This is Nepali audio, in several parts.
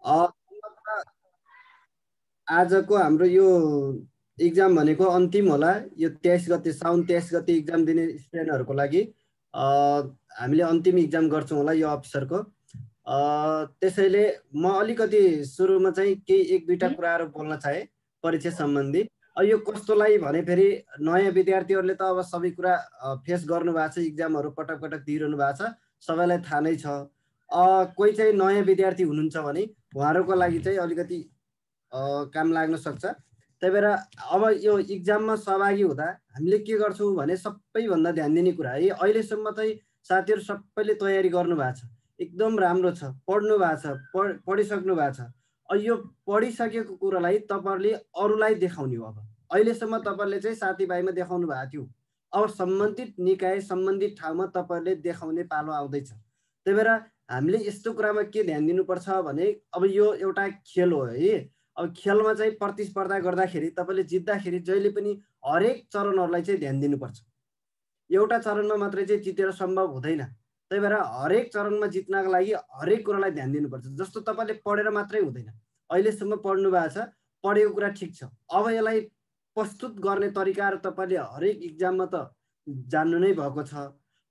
अ, आजको हाम्रो यो इक्जाम भनेको अन्तिम होला। यो 23 गते, साउन 23 गते इक्जाम दिने स्टुडेन्टहरूको लागि हामीले अन्तिम इक्जाम गर्छौँ होला यो अफिसरको। त्यसैले म अलिकति सुरुमा चाहिँ केही एक दुईवटा कुराहरू बोल्न चाहे परीक्षा सम्बन्धी। यो कस्तोलाई भने फेरि नयाँ विद्यार्थीहरूले त अब सबै कुरा फेस गर्नु भएको छ, इक्जामहरू पटक पटक दिइरहनु भएको छ, सबैलाई थाहा नै छ। कोही चाहिँ नयाँ विद्यार्थी हुनुहुन्छ भने उहाँहरूको लागि चाहिँ अलिकति काम लाग्न सक्छ। त्यही भएर अब यो इक्जाममा सहभागी हुँदा हामीले के गर्छौँ भने सबैभन्दा ध्यान दिने कुरा है, अहिलेसम्म चाहिँ साथीहरू सबैले तयारी गर्नु भएको छ, एकदम राम्रो छ, पढ्नु भएको छ, पढिसक्नु भएको छ। यो पढिसकेको कुरालाई तपाईँहरूले अरूलाई देखाउने हो। अब अहिलेसम्म तपाईँहरूले चाहिँ साथीभाइमा देखाउनु भएको थियो, अब सम्बन्धित निकाय सम्बन्धित ठाउँमा तपाईँहरूले देखाउने पालो आउँदैछ। त्यही भएर हामीले यस्तो कुरामा के ध्यान दिनुपर्छ भने अब यो एउटा खेल हो है। अब खेलमा चाहिँ प्रतिस्पर्धा गर्दाखेरि तपाईँले जित्दाखेरि जहिले पनि हरेक चरणहरूलाई चाहिँ ध्यान दिनुपर्छ। एउटा चरणमा मात्रै चाहिँ जितेर सम्भव हुँदैन। त्यही भएर हरेक चरणमा जित्नको लागि हरेक कुरालाई ध्यान दिनुपर्छ। जस्तो तपाईँले पढेर मात्रै हुँदैन, अहिलेसम्म पढ्नु भएको छ, पढेको कुरा ठिक छ, अब यसलाई प्रस्तुत गर्ने तरिकाहरू तपाईँले हरेक इक्जाममा त जान्नु नै भएको छ।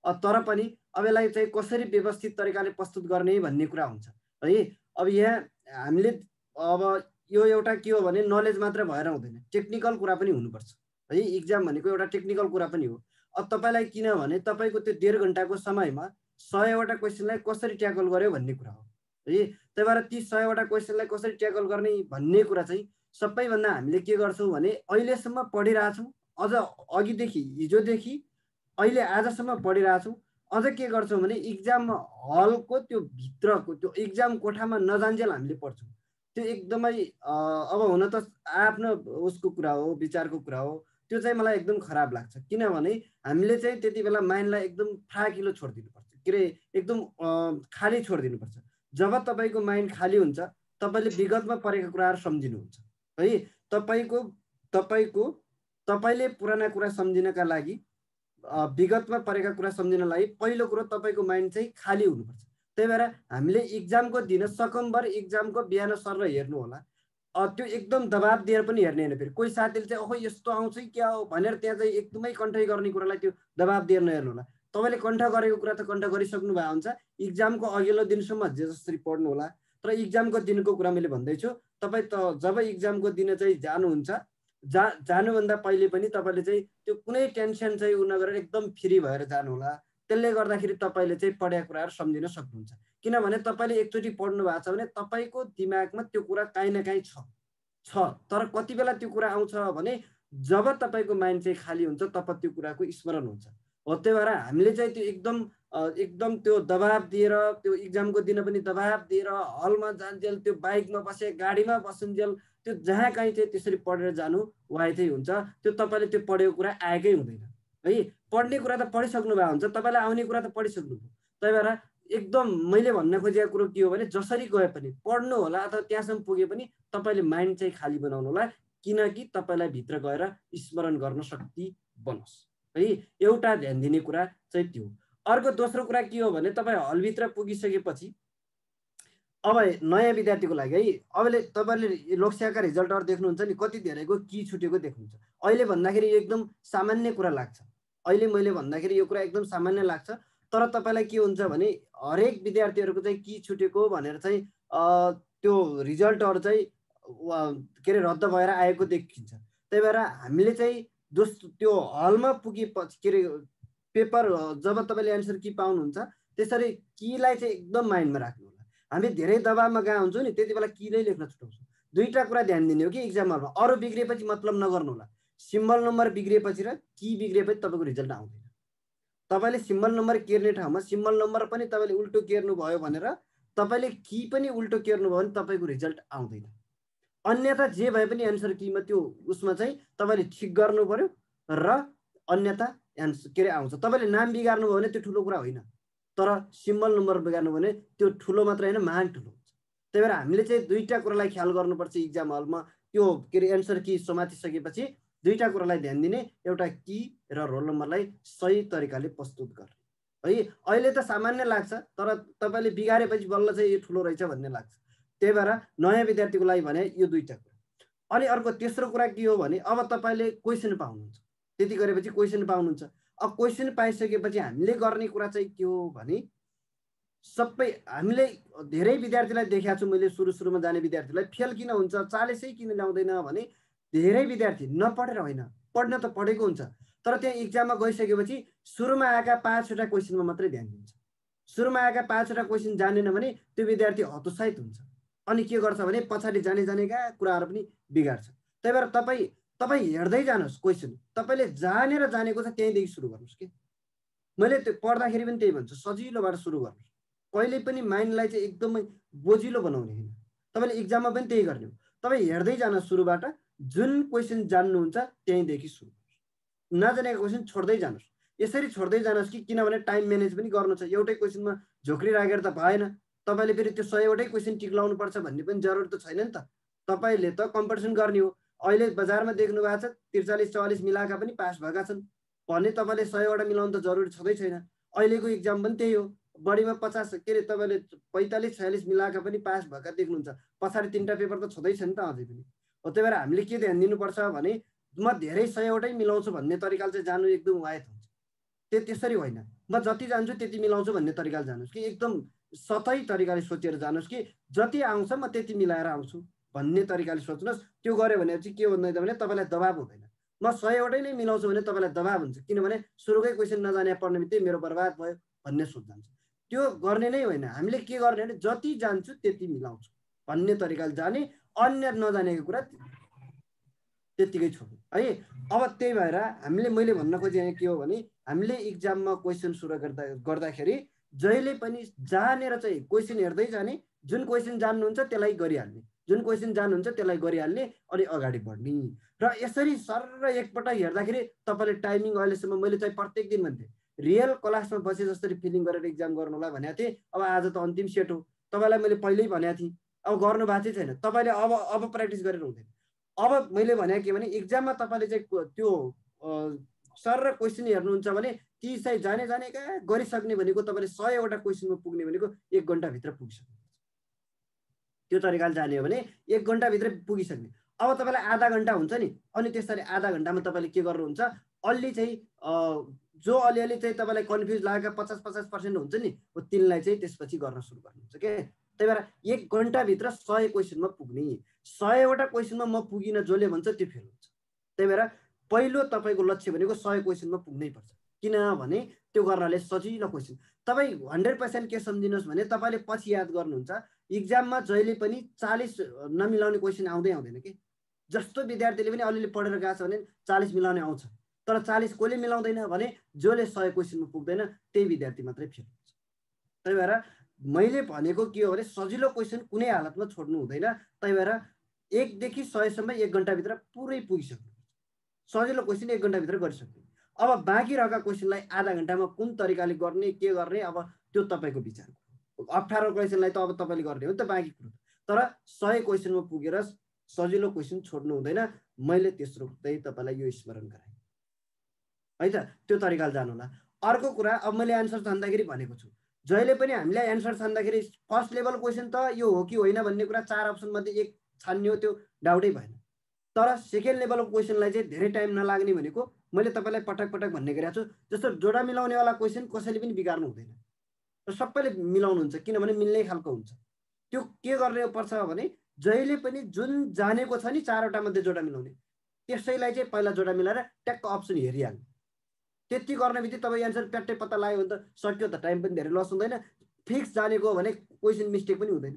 तर पनि अब यसलाई चाहिँ कसरी व्यवस्थित तरिकाले प्रस्तुत गर्ने भन्ने कुरा हुन्छ है। अब यहाँ हामीले अब यो एउटा के हो भने नलेज मात्र भएर हुँदैन, टेक्निकल कुरा पनि हुनुपर्छ है। इक्जाम भनेको एउटा टेक्निकल कुरा पनि हो। अब तपाईँलाई किनभने तपाईँको त्यो 1.5 घन्टाको समयमा 100वटा क्वेसनलाई कसरी ट्याकल गर्यो भन्ने कुरा हो है। त्यही भएर ती 100वटा क्वेसनलाई कसरी ट्याकल गर्ने भन्ने कुरा चाहिँ सबैभन्दा हामीले के गर्छौँ भने अहिलेसम्म पढिरहेछौँ, अझ अघिदेखि हिजोदेखि अहिले आजसम्म पढिरहेछौँ। अझ के गर्छौँ भने इक्जाम हलको त्यो भित्रको त्यो इक्जाम कोठामा नजान्जेल हामीले पढ्छौँ। त्यो एकदमै अब हुन त आफ्नो उसको कुरा हो, विचारको कुरा हो, त्यो चाहिँ मलाई एकदम खराब लाग्छ। किनभने हामीले चाहिँ त्यति बेला माइन्डलाई एकदम फ्राकिलो छोडिदिनुपर्छ, के अरे एकदम खाली छोडिदिनुपर्छ। जब तपाईँको माइन्ड खाली हुन्छ तपाईँले विगतमा परेका कुराहरू सम्झिनुहुन्छ है। तपाईँले पुराना कुरा सम्झिनका लागि विगतमा परेका कुरा सम्झिनलाई पहिलो कुरो तपाईँको माइन्ड चाहिँ खाली हुनुपर्छ। त्यही भएर हामीले इक्जामको दिन सकम्बर इक्जामको बिहान सर हेर्नु होला। त्यो एकदम दबाब दिएर पनि हेर्ने होइन। फेरि कोही साथीले चाहिँ ओहो यस्तो आउँछ क्या हो भनेर त्यहाँ चाहिँ एकदमै कण्ठ गर्ने कुरालाई त्यो दबाब दिएर नहेर्नु होला। तपाईँले कण्ठ गरेको कुरा त कण्ठ गरिसक्नु भएको हुन्छ, इक्जामको अघिल्लो दिनसम्म जे जसरी पढ्नु होला। तर इक्जामको दिनको कुरा मैले भन्दैछु, तपाईँ त जब इक्जामको दिन चाहिँ जानुहुन्छ जानुभन्दा पहिले पनि तपाईँले चाहिँ त्यो कुनै टेन्सन चाहिँ उ नगरेर एकदम फ्री भएर जानु होला। त्यसले गर्दाखेरि तपाईँले चाहिँ पढेका कुराहरू सम्झिन सक्नुहुन्छ। किनभने तपाईँले एकचोटि पढ्नु भएको छ भने तपाईँको दिमागमा त्यो कुरा काहीँ न काहीँ छ। तर कति बेला त्यो कुरा आउँछ भने जब तपाईँको माइन्ड चाहिँ खाली हुन्छ तब त्यो कुराको स्मरण हुन्छ हो। त्यही भएर हामीले चाहिँ त्यो एकदम त्यो दबाब दिएर त्यो इक्जामको दिन पनि दबाब दिएर हलमा जान्जेल, त्यो बाइकमा बसे, गाडीमा बसुन्जेल, त्यो जहाँ कहीँ चाहिँ त्यसरी पढेर जानु वाइ चाहिँ हुन्छ। त्यो तपाईँले त्यो पढेको कुरा आएकै हुँदैन है। पढ्ने कुरा त पढिसक्नु भएको हुन्छ, तपाईँलाई आउने कुरा त पढिसक्नु भयो। त्यही भएर एकदम मैले भन्न खोजेको कुरो के हो भने जसरी गए पनि पढ्नु होला अथवा त्यहाँसम्म पुगे पनि तपाईँले माइन्ड चाहिँ खाली बनाउनु होला, किनकि तपाईँलाई भित्र गएर स्मरण गर्न शक्ति बनोस् है। एउटा ध्यान दिने कुरा चाहिँ त्यो। अर्को दोस्रो कुरा के हो भने तपाईँ हलभित्र पुगिसकेपछि अब नयाँ विद्यार्थीको लागि है, अबले तपाईँले लोकसेवाका रिजल्टहरू देख्नुहुन्छ नि, कति धेरैको की छुटेको देख्नुहुन्छ। अहिले भन्दाखेरि एकदम सामान्य कुरा लाग्छ, अहिले मैले भन्दाखेरि यो कुरा एकदम सामान्य लाग्छ। तर तपाईँलाई के हुन्छ भने हरेक विद्यार्थीहरूको चाहिँ की छुटेको भनेर चाहिँ त्यो रिजल्टहरू चाहिँ के अरे रद्द भएर आएको देखिन्छ। त्यही भएर हामीले चाहिँ त्यो हलमा पुगेपछि के अरे पेपर जब तपाईँले एन्सर की पाउनुहुन्छ त्यसरी कीलाई चाहिँ एकदम माइन्डमा राख्नु होला। हामी धेरै दबावमा गएको हुन्छौँ नि, त्यति बेला की नै लेख्न छुटाउँछौँ। दुईवटा कुरा ध्यान दिने हो कि इक्जाम हलमा, अरू बिग्रिएपछि मतलब नगर्नु होला। सिम्बल नम्बर बिग्रिएपछि र की बिग्रिएपछि तपाईँको रिजल्ट आउँदैन। तपाईँले सिम्बल नम्बर केर्ने ठाउँमा सिम्बल नम्बर पनि तपाईँले उल्टो केर्नु भयो भनेर तपाईँले की पनि उल्टो केर्नु भयो भने तपाईँको रिजल्ट आउँदैन। अन्यथा जे भए पनि एन्सर कीमा त्यो उसमा चाहिँ तपाईँले ठिक गर्नु पर्यो र अन्यथा एन्सर के अरे आउँछ। तपाईँले नाम बिगार्नु भयो भने त्यो ठुलो कुरा होइन, तर सिम्बल नम्बर बिगार्नु भने त्यो ठुलो मात्र होइन, महान ठुलो हुन्छ। त्यही भएर हामीले चाहिँ दुईवटा कुरालाई ख्याल गर्नुपर्छ इक्जाम हलमा। त्यो के अरे एन्सर की समातिसकेपछि दुईवटा कुरालाई ध्यान दिने, एउटा की र रोल नम्बरलाई सही तरिकाले प्रस्तुत गर्ने है। अहिले त सामान्य लाग्छ, तर तपाईँले बिगारेपछि बल्ल चाहिँ यो ठुलो रहेछ भन्ने लाग्छ। त्यही भएर नयाँ विद्यार्थीको लागि भने यो दुईटा कुरा। अनि अर्को तेस्रो कुरा के हो भने अब तपाईँले क्वेसन पाउनुहुन्छ, त्यति गरेपछि क्वेसन पाउनुहुन्छ। अब क्वेसन पाइसकेपछि हामीले गर्ने कुरा चाहिँ के हो भने सबै हामीले धेरै विद्यार्थीलाई देखाएको छु मैले, सुरुमा जाने विद्यार्थीलाई फेल किन हुन्छ, 40 किन ल्याउँदैन भने धेरै विद्यार्थी नपढेर होइन, पढ्न त पढेको हुन्छ तर त्यहाँ इक्जाममा गइसकेपछि सुरुमा आएका 5वटा क्वेसनमा मात्रै ध्यान दिन्छ। सुरुमा आएका 5वटा क्वेसन जानेन भने त्यो विद्यार्थी हतोत्साहित हुन्छ अनि के गर्छ भने पछाडि जानेका कुराहरू पनि बिगार्छ। त्यही भएर तपाईँ हेर्दै जानुहोस् क्वेसन, तपाईँले जानेर जानेको छ त्यहीँदेखि सुरु गर्नुहोस् कि। मैले त्यो पढ्दाखेरि पनि त्यही भन्छु, सजिलोबाट सुरु गर्नुहोस्। कहिले पनि माइन्डलाई चाहिँ एकदमै बोजिलो बनाउने होइन, तपाईँले इक्जाममा पनि त्यही गर्ने हो। तपाईँ हेर्दै जानुहोस् सुरुबाट, जुन क्वेसन जान्नुहुन्छ त्यहीँदेखि सुरु गर्नुहोस्, नजानेको क्वेसन छोड्दै जानुहोस्। यसरी छोड्दै जानुहोस् कि किनभने टाइम म्यानेज पनि गर्नु छ। एउटै क्वेसनमा झोक्री राखेर त भएन, तपाईँले फेरि त्यो 100वटै क्वेसन टिक लाउनु पर्छ भन्ने पनि जरुरी त छैन नि त। तपाईँले त कम्पिटिसन गर्ने हो। अहिले बजारमा देख्नु भएको छ 43-44 मिलाएका पनि पास भएका छन् भने तपाईँले 100वटा मिलाउनु त जरुरी छँदै छैन। अहिलेको इक्जाम पनि त्यही हो, बढीमा 50 के अरे तपाईँले 45-46 मिलाएका पनि पास भएका देख्नुहुन्छ, पछाडि 3टा पेपर त छँदै छैन त अझै पनि हो। त्यही भएर हामीले के ध्यान दिनुपर्छ भने म धेरै 100वटै मिलाउँछु भन्ने तरिकाले चाहिँ जानु एकदम वायत हुन्छ। त्यसरी होइन, म जति जान्छु त्यति मिलाउँछु भन्ने तरिकाले जानुहोस् कि एकदम सतै तरिकाले सोचेर जानुहोस् कि जति आउँछ म त्यति मिलाएर आउँछु भन्ने तरिकाले सोच्नुहोस्। त्यो गऱ्यो भने चाहिँ के हुँदैन भने तपाईँलाई दबाब हुँदैन। म 100वटै नै मिलाउँछु भने तपाईँलाई दबाब हुन्छ, किनभने सुरुकै क्वेसन नजाने पढ्ने बित्तिकै मेरो बर्बाद भयो भन्ने सोच जान्छ। त्यो गर्ने नै होइन। हामीले के गर्ने भने जति जान्छु त्यति मिलाउँछु भन्ने तरिकाले जाने, अन्य नजानेको कुरा त्यतिकै छोड्नु है। अब त्यही भएर मैले भन्न खोजेँ के हो भने हामीले इक्जाममा क्वेसन सुरु गर्दाखेरि जहिले पनि जानेर चाहिँ क्वेसन हेर्दै जाने, जुन क्वेसन जान्नुहुन्छ त्यसलाई गरिहाल्ने, जुन क्वेसन जान्नुहुन्छ त्यसलाई गरिहाल्ने अनि अगाडि बढ्ने। र यसरी सर एकपटक हेर्दाखेरि तपाईँले टाइमिङ अहिलेसम्म मैले चाहिँ प्रत्येक दिन भन्थेँ, रियल क्लासमा बसे जसरी फिलिङ गरेर इक्जाम गर्नुलाई भनेको थिएँ। अब आज त अन्तिम सेट हो, तपाईँलाई मैले पहिल्यै भनेको थिएँ, अब गर्नु भएको चाहिँ छैन, तपाईँले अब प्र्याक्टिस गरेर हुँदैन। अब मैले भने के भने इक्जाममा तपाईँले चाहिँ त्यो सर र क्वेसन हेर्नुहुन्छ भने ती चाहिँ जानेका गरिसक्ने भनेको तपाईँले 100वटा क्वेसनमा पुग्ने भनेको 1 घन्टाभित्र पुगिसक्नु। त्यो तरिकाले जाने हो भने 1 घन्टाभित्र पुगिसक्ने। अब तपाईँलाई आधा घन्टा हुन्छ नि, अनि त्यसरी आधा घन्टामा तपाईँले के गर्नुहुन्छ, अलि चाहिँ जो अलिअलि चाहिँ तपाईँलाई कन्फ्युज लागेका 50% हुन्छ नि, हो तिनलाई चाहिँ त्यसपछि गर्न सुरु गर्नुहुन्छ के। त्यही भएर 1 घन्टाभित्र 100 क्वेसनमा पुग्ने। 100वटा क्वेसनमा म पुगिनँ जसले भन्छ त्यो फेल हुन्छ। त्यही भएर पहिलो तपाईँको लक्ष्य भनेको 100 क्वेसनमा पुग्नै पर्छ, किनभने त्यो गर्नाले सजिलो क्वेसन। तपाईँ 100% के सम्झिनुहोस् भने तपाईँले पछि याद गर्नुहुन्छ, इक्जाममा जहिले पनि 40 नमिलाउने क्वेसन आउँदैन कि। जस्तो विद्यार्थीले पनि अलिअलि पढेर गएको छ भने 40 मिलाउने आउँछ, तर 40 कसले मिलाउँदैन भने जसले 100 क्वेसनमा पुग्दैन त्यही विद्यार्थी मात्रै फेल हुन्छ। त्यही भएर मैले भनेको के हो भने सजिलो क्वेसन कुनै हालतमा छोड्नु हुँदैन। त्यही भएर 1 देखि 100सम्म 1 घन्टाभित्र पुरै पुगिसक्नु, सजिलो क्वेसन 1 घन्टाभित्र गरिसक्नु। अब बाँकी रहेका क्वेसनलाई आधा घन्टामा कुन तरिकाले गर्ने, के गर्ने, अब त्यो तपाईँको विचार। अप्ठ्यारो क्वेसनलाई त अब तपाईँले गर्ने हो नि त बाँकी कुरो, तर 100 क्वेसनमा पुगेर सजिलो क्वेसन छोड्नु हुँदैन। मैले तेस्रो चाहिँ तपाईँलाई यो स्मरण गराएँ है त, त्यो तरिकाले जानु होला। अर्को कुरा, अब मैले एन्सर छान्दाखेरि भनेको छु, जहिले पनि हामीले एन्सर छान्दाखेरि फर्स्ट लेभल क्वेसन त यो हो कि होइन भन्ने कुरा 4 अप्सन मध्ये 1 छान्ने हो, त्यो डाउटै भएन। तर सेकेन्ड लेभलको क्वेसनलाई चाहिँ धेरै टाइम नलाग्ने भनेको मैले तपाईँलाई पटक भन्ने गरेको छु। जस्तो जोडा मिलाउनेवाला क्वेसन कसैले पनि बिगार्नु हुँदैन र सबैले मिलाउनुहुन्छ, किनभने मिल्ने खालको हुन्छ। त्यो के गर्ने पर्छ भने जहिले पनि जुन जानेको छ नि 4वटा मध्ये जोडा मिलाउने, त्यसैलाई चाहिँ पहिला जोडा मिलाएर ट्याक्क अप्सन हेरिहाल्ने। त्यति गर्ने बित्तिकै तपाईँ एन्सर प्याट्टै पत्ता लाग्यो भने त सक्यो त, टाइम पनि धेरै लस हुँदैन। फिक्स जानेको हो भने क्वेसन मिस्टेक पनि हुँदैन।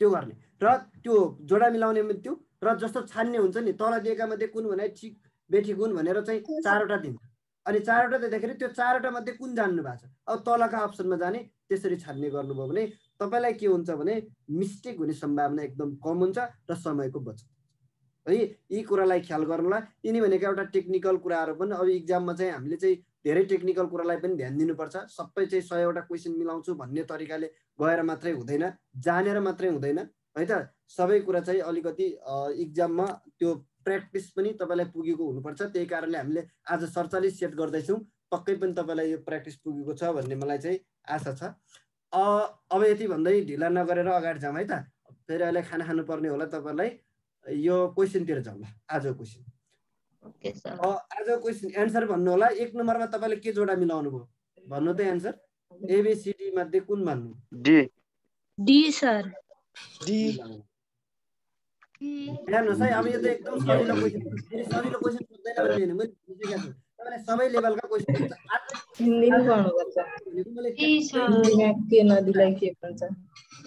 त्यो गर्ने र त्यो जोडा मिलाउने त्यो र जस्तो छान्ने हुन्छ नि, तल दिएका मध्ये कुन भने ठिक बेठिक कुन भनेर चाहिँ 4वटा दिन्छ, अनि 4वटा दिँदाखेरि त्यो 4वटा मध्ये कुन जान्नु भएको छ, अब तलका अप्सनमा जाने, त्यसरी छान्ने गर्नुभयो भने तपाईँलाई के हुन्छ भने मिस्टेक हुने सम्भावना एकदम कम हुन्छ र समयको बचत है। यी कुरालाई ख्याल गर्नुलाई यिनी भनेको एउटा टेक्निकल कुराहरू पनि। अब इक्जाममा चाहिँ हामीले चाहिँ धेरै टेक्निकल कुरालाई पनि ध्यान दिनुपर्छ। सबै चाहिँ 100वटा क्वेसन मिलाउँछु भन्ने तरिकाले गएर मात्रै हुँदैन, जानेर मात्रै हुँदैन है त। सबै कुरा चाहिँ अलिकति इक्जाममा त्यो प्र्याक्टिस पनि तपाईँलाई पुगेको हुनुपर्छ। त्यही कारणले हामीले आज 47 सेट गर्दैछौँ, पक्कै पनि तपाईँलाई यो प्र्याक्टिस पुगेको छ भन्ने मलाई चाहिँ आशा छ। अब यति भन्दै ढिला नगरेर अगाडि जाउँ है त। फेरि अहिले खाना खानुपर्ने होला तपाईँलाई। यो क्वेसनतिर जाउँ ल, आजको क्वेसन। Okay sir. आजको क्वेसन एन्सर भन्नु होला। 1 नम्बरमा तपाईँले के जोडा मिलाउनु भयो भन्नु त एन्सर। एबिसिडी मध्ये कुन भन्नु? डी। D sir. डी। हेर्नुहोस् है, अब यो त एकदम सजिलो क्वेसन। फेरि सजिलो क्वेसन सोध्दैन भन्ने होइन, मैले बुझेको छु। तपाईँलाई सबै लेभलका क्वेसन हुन्छ। हिन्दीमा भन्नुपर्छ। के नदीलाई के भन्छ है।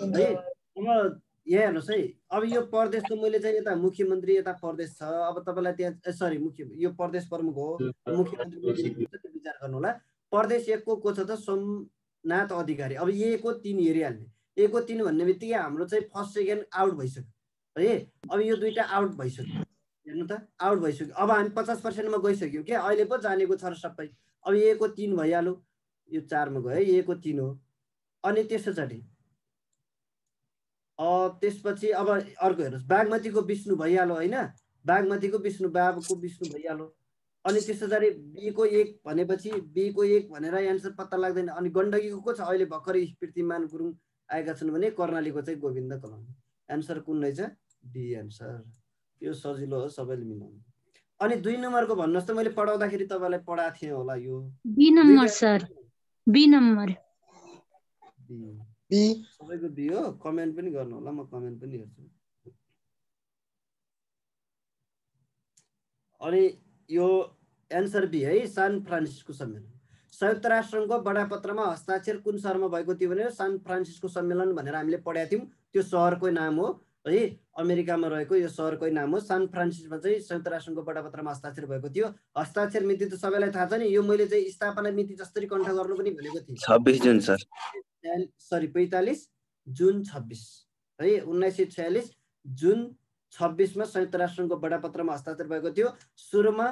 अब यहाँ हेर्नुहोस् है, अब यो प्रदेशको मैले चाहिँ यता मुख्यमन्त्री, यता प्रदेश छ। अब तपाईँलाई त्यहाँ सरी यो प्रदेश प्रमुख हो, मुख्यमन्त्री विचार गर्नु होला। प्रदेश 1 को छ त सोमनाथ अधिकारी। अब ए को 3 हेरिहाल्ने। ए को 3 भन्ने बित्तिकै हाम्रो चाहिँ फर्स्ट सेकेन्ड आउट भइसक्यो है। अब यो दुईटा आउट भइसक्यो, हेर्नु त आउट भइसक्यो। अब हामी 50% मा गइसक्यो क्या, अहिले पो जानेको छ र सबै। अब ए को 3 भइहाल्यो, यो 4 मा गयो है, ए को 3 हो। अनि त्यसैचोटि त्यसपछि अब अर्को हेर्नुहोस्, बागमतीको विष्णु भइहाल्यो होइन, बागमतीको विष्णु, बाबुको विष्णु भइहाल्यो। अनि त्यसैगरी बी को 1 भनेपछि बी को 1 भनेर एन्सर पत्ता लाग्दैन। अनि गण्डकीको को छ? अहिले भर्खरै स्मृतिमान गुरुङ आएका छन् भने कर्णालीको चाहिँ गोविन्द कलवानी। एन्सर कुन रहेछ? D answer. यो सजिलो हो, सबैले मिलाउनु। अनि 2 नम्बरको भन्नुहोस् त, मैले पढाउँदाखेरि तपाईँलाई पढाएको थिएँ होला यो। B number sir. B number. B. सबैको बी हो। कमेन्ट पनि गर्नु होला, म कमेन्ट पनि हेर्छु। अनि यो एन्सर बी है, सान फ्रान्सिस्को सम्मेलन। संयुक्त राष्ट्रसङ्घको बडापत्रमा हस्ताक्षर कुन सहरमा भएको थियो भने सान फ्रान्सिस्को सम्मेलन भनेर हामीले पढाएको थियौँ। त्यो सहरकै नाम हो है, अमेरिकामा रहेको यो सहरकै नाम हो। सान फ्रान्सिस्कोमा चाहिँ संयुक्त राष्ट्रसङ्घको बडापत्रमा हस्ताक्षर भएको थियो। हस्ताक्षर मिति त सबैलाई थाहा छ नि। यो मैले चाहिँ स्थापना मिति जसरी कण्ठ गर्नु पनि भनेको थिएँ। 26 जुन सर। सरी 45 जुन 26 है, 1946 जुन 26 मा संयुक्त राष्ट्रसङ्घको बडापत्रमा हस्ताक्षर भएको थियो। सुरुमा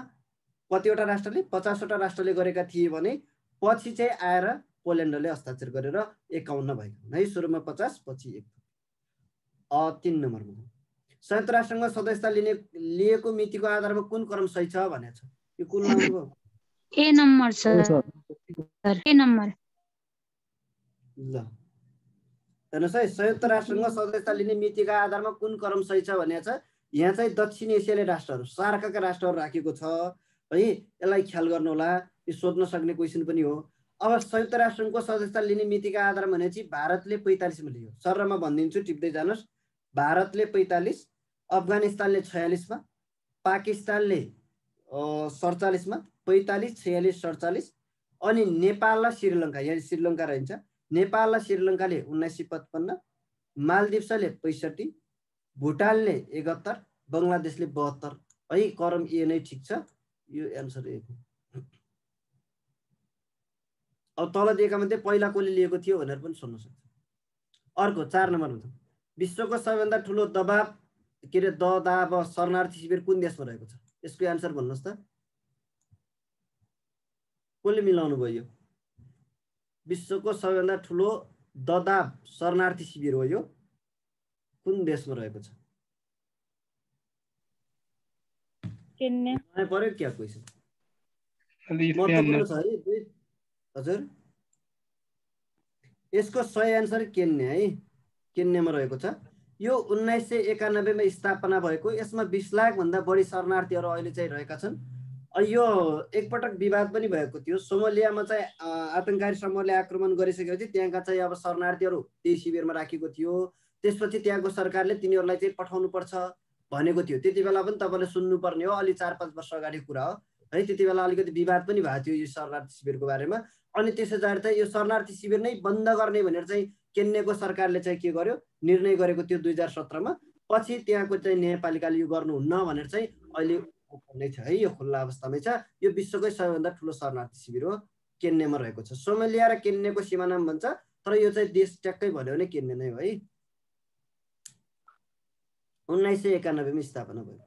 कतिवटा राष्ट्रले? 50 वटा राष्ट्रले गरेका थिए भने पछि चाहिँ आएर पोल्यान्डले हस्ताक्षर गरेर 51 भएको है। सुरुमा 50, पछि 1। 3 नम्बरमा संयुक्त राष्ट्रसङ्घमा सदस्यता लिएको मितिको आधारमा कुन क्रम सही छ भनेको छ। यो कुन लाउनु भयो? ए नम्बर सर। A number. ल हेर्नुहोस् है, संयुक्त राष्ट्रसङ्घमा सदस्यता लिने मितिका आधारमा कुन क्रम सही छ भनेको छ। यहाँ चाहिँ दक्षिण एसियाली राष्ट्रहरू, सार्कका राष्ट्रहरू राखेको छ है। यसलाई ख्याल गर्नु होला, यो सोध्न सक्ने क्वेसन पनि हो। अब संयुक्त राष्ट्रसङ्घको सदस्यता लिने मितिका आधारमा भनेपछि भारतले 45 मा लियो। सररमा भनिदिन्छु, टिप्दै जानुहोस्। भारतले 45, अफगानिस्तानले 46 मा, पाकिस्तानले 47 मा, 45, 46, 47। अनि नेपाल र श्रीलङ्का, यहाँ श्रीलङ्का रहन्छ। नेपाल र श्रीलङ्काले 1955, मालदिप्सले 65, भुटानले 71, बङ्गलादेशले 72 है। क्रम ए नै ठिक छ, यो एन्सर ए हो। अब तल दिएका मध्ये पहिला कसले लिएको थियो भनेर पनि सोध्न सक्छ। अर्को 4 नम्बरमा विश्वको सबैभन्दा ठुलो ददाब शरणार्थी शिविर कुन देशमा रहेको छ? यसको एन्सर भन्नुहोस् त। कसले मिलाउनु भयो? विश्वको सबैभन्दा ठुलो ददाब शरणार्थी शिविर हो यो, कुन देशमा रहेको छ? केन्या पर्यो क्या क्वेसन? महत्त्वपूर्ण छ है। हजुर, यसको सही एन्सर केन्या है, केन्यामा रहेको छ। यो 1991 मा स्थापना भएको। यसमा 20 लाख भन्दा बढी शरणार्थीहरू अहिले चाहिँ रहेका छन्। यो एकपटक विवाद पनि भएको थियो। सोमालियामा चाहिँ आतंककारी समूहले आक्रमण गरिसकेपछि त्यहाँका चाहिँ अब शरणार्थीहरू त्यही शिविरमा राखेको थियो। त्यसपछि त्यहाँको सरकारले तिनीहरूलाई चाहिँ पठाउनु पर्छ भनेको थियो। त्यति बेला पनि तपाईँले सुन्नुपर्ने हो, अलि 4-5 वर्ष अगाडि कुरा हो है। त्यति बेला अलिकति विवाद पनि भएको थियो यो शरणार्थी शिविरको बारेमा। अनि त्यसैबाट चाहिँ यो शरणार्थी शिविर नै बन्द गर्ने भनेर चाहिँ केन्याको सरकारले चाहिँ के गर्यो? निर्णय गरेको थियो 2017 मा। पछि त्यहाँको चाहिँ न्यायपालिकाले यो गर्नुहुन्न भनेर चाहिँ अहिले नै छ है, यो खुल्ला अवस्थामै छ। यो विश्वकै सबैभन्दा ठुलो शरणार्थी शिविर हो, केन्यामा रहेको छ। सोमालिया र केन्याको सीमानाम भन्छ, तर यो चाहिँ देश ट्याक्कै भन्यो भने केन्या नै हो है। 1991 मा स्थापना भयो।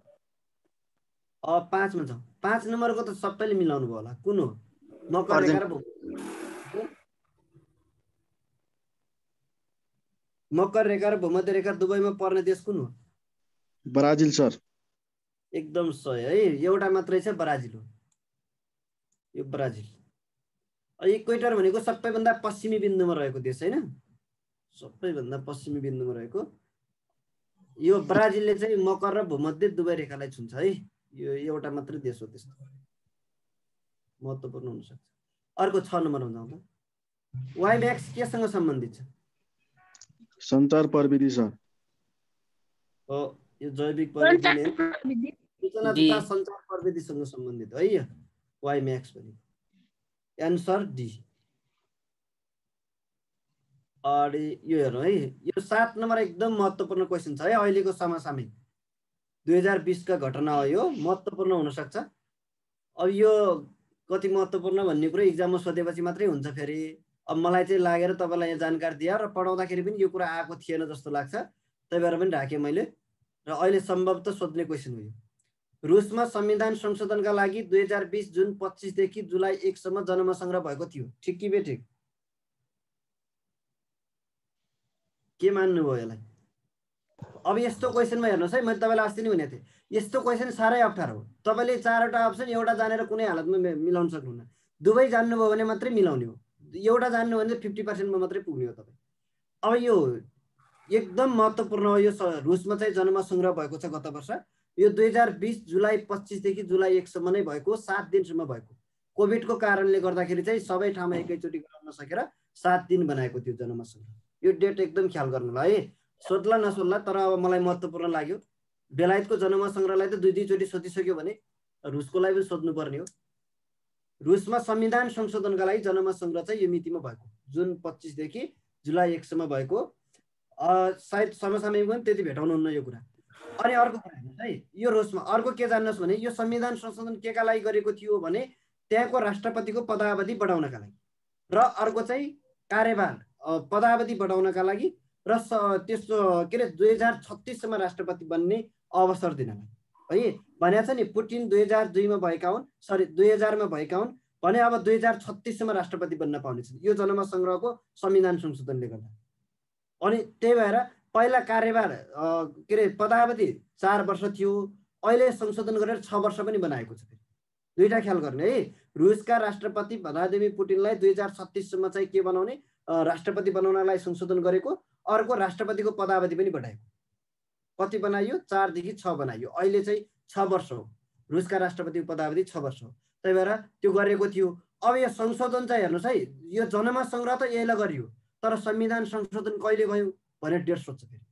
अब 5 मा जाउँ। 5 नम्बरको त सबैले मिलाउनु भयो होला, कुन हो? मकर रेखा र मकर रेखा र भूमध्य रेखा दुवैमा पर्ने देश कुन हो? Brazil sir. एकदम सही है, एउटा मात्रै छ, ब्राजिल हो यो, ब्राजिल। इक्वेटर भनेको सबैभन्दा पश्चिमी बिन्दुमा रहेको देश हैन? सबैभन्दा पश्चिमी बिन्दुमा रहेको यो ब्राजिलले चाहिँ मकर र भूमध्य दुवै रेखालाई छुन्छ है। यो एउटा मात्रै देश हो त्यस्तो महत्त्वपूर्ण हुन सक्छ। अर्को 6 नम्बरमा जाउँ त। वाइम्याक्स केसँग सम्बन्धित छ? सञ्चार प्रविधि सर। हो यो जैविक प्रविधि सूचना तथा सञ्चार प्रविधिसँग सम्बन्धित है यो वाइम्याक्स पनि। Answer D. अनि यो हेर्नु है, यो 7 नम्बर एकदम महत्त्वपूर्ण क्वेसन छ है। अहिलेको समसामयिक 2020 का घटना हो, यो महत्त्वपूर्ण हुन सक्छ। अब यो कति महत्त्वपूर्ण भन्ने कुरो इक्जाममा सोधेपछि मात्रै हुन्छ फेरि। अब मलाई चाहिँ लागेर तपाईँलाई यहाँ जानकारी दिए र पढाउँदाखेरि पनि यो कुरा आएको थिएन जस्तो लाग्छ, त्यही भएर पनि राखेँ मैले। र अहिले सम्भवतः सोध्ने क्वेसन हो यो। रुसमा संविधान संशोधनका लागि 2020 जुन 25 देखि जुलाई 1 सम्म जनमतसंग्रह भएको थियो। ठिक कि बेठिक? के मान्नुभयो यसलाई? अब यस्तो क्वेसनमा हेर्नुहोस् है, मैले तपाईँलाई अस्ति नै भनेको थिएँ, यस्तो क्वेसन साह्रै अप्ठ्यारो हो। तपाईँले 4वटा अप्सन एउटा जानेर कुनै हालतमा मिलाउन सक्नुहुन्न। दुवै जान्नुभयो भने मात्रै मिलाउने हो। एउटा जान्नु भने 50% मा मात्रै पुग्ने हो तपाईँ। अब यो एकदम महत्त्वपूर्ण हो। यो रुसमा चाहिँ जनमत संग्रह भएको छ गत वर्ष। यो 2020 जुलाई 25 देखि जुलाई 1 सम्म नै भएको, 7 दिनसम्म भएको। कोभिडको कारणले गर्दाखेरि चाहिँ सबै ठाउँमा एकैचोटि गराउन नसकेर 7 दिन बनाएको थियो जनमत संग्रह। यो डेट एकदम ख्याल गर्नुलाई है। सोध्ला नसोध्ला तर अब मलाई महत्त्वपूर्ण लाग्यो। बेलायतको जनमत संग्रहलाई त दुई चोटि सोधिसक्यो भने रुसकोलाई पनि सोध्नु पर्ने हो। रुसमा संविधान संशोधनका लागि जनमत संग्रह चाहिँ यो मितिमा भएको, जुन 25 देखि जुलाई 1 सम्म भएको। सायद समसामयिक पनि त्यति भेटाउनुहुन्न यो कुरा। अनि अर्को कुरा हेर्नुहोस् है, यो रुसमा अर्को के जान्नुहोस् भने यो संविधान संशोधन केका लागि गरेको थियो भने त्यहाँको राष्ट्रपतिको पदावधि बढाउनका लागि, र अर्को चाहिँ कार्यभार पदावधि बढाउनका लागि, र त्यस्तो के अरे 2036 सम्म राष्ट्रपति बन्ने अवसर दिनलाई है। भनेको छ नि पुटिन 2002 मा भएका हुन्, सरी 2000 मा भएका हुन् भने अब 2036 सम्म राष्ट्रपति बन्न पाउनेछन् यो जनमत संग्रहको संविधान संशोधनले गर्दा। अनि त्यही भएर पहिला कार्यभार के अरे पदावधि 4 वर्ष थियो, अहिले संशोधन गरेर 6 वर्ष पनि बनाएको छ। दुईटा ख्याल गर्ने है। रुसका राष्ट्रपति भ्लादिमिर पुटिनलाई 2036 सम्म चाहिँ के बनाउने, राष्ट्रपति बनाउनलाई संशोधन गरेको। अर्को राष्ट्रपतिको पदावधि पनि बढाएको। कति बनाइयो? 4 देखि 6 बनाइयो। अहिले चाहिँ 6 वर्ष हो। रुसका राष्ट्रपतिको पदावधि 6 वर्ष हो। त्यही भएर त्यो गरेको थियो। अब यो संशोधन चाहिँ हेर्नुहोस् है, यो जनमत संग्रह त यहीलाई गरियो, तर संविधान संशोधन कहिले भयो भनेर डेट सोध्छ फेरि।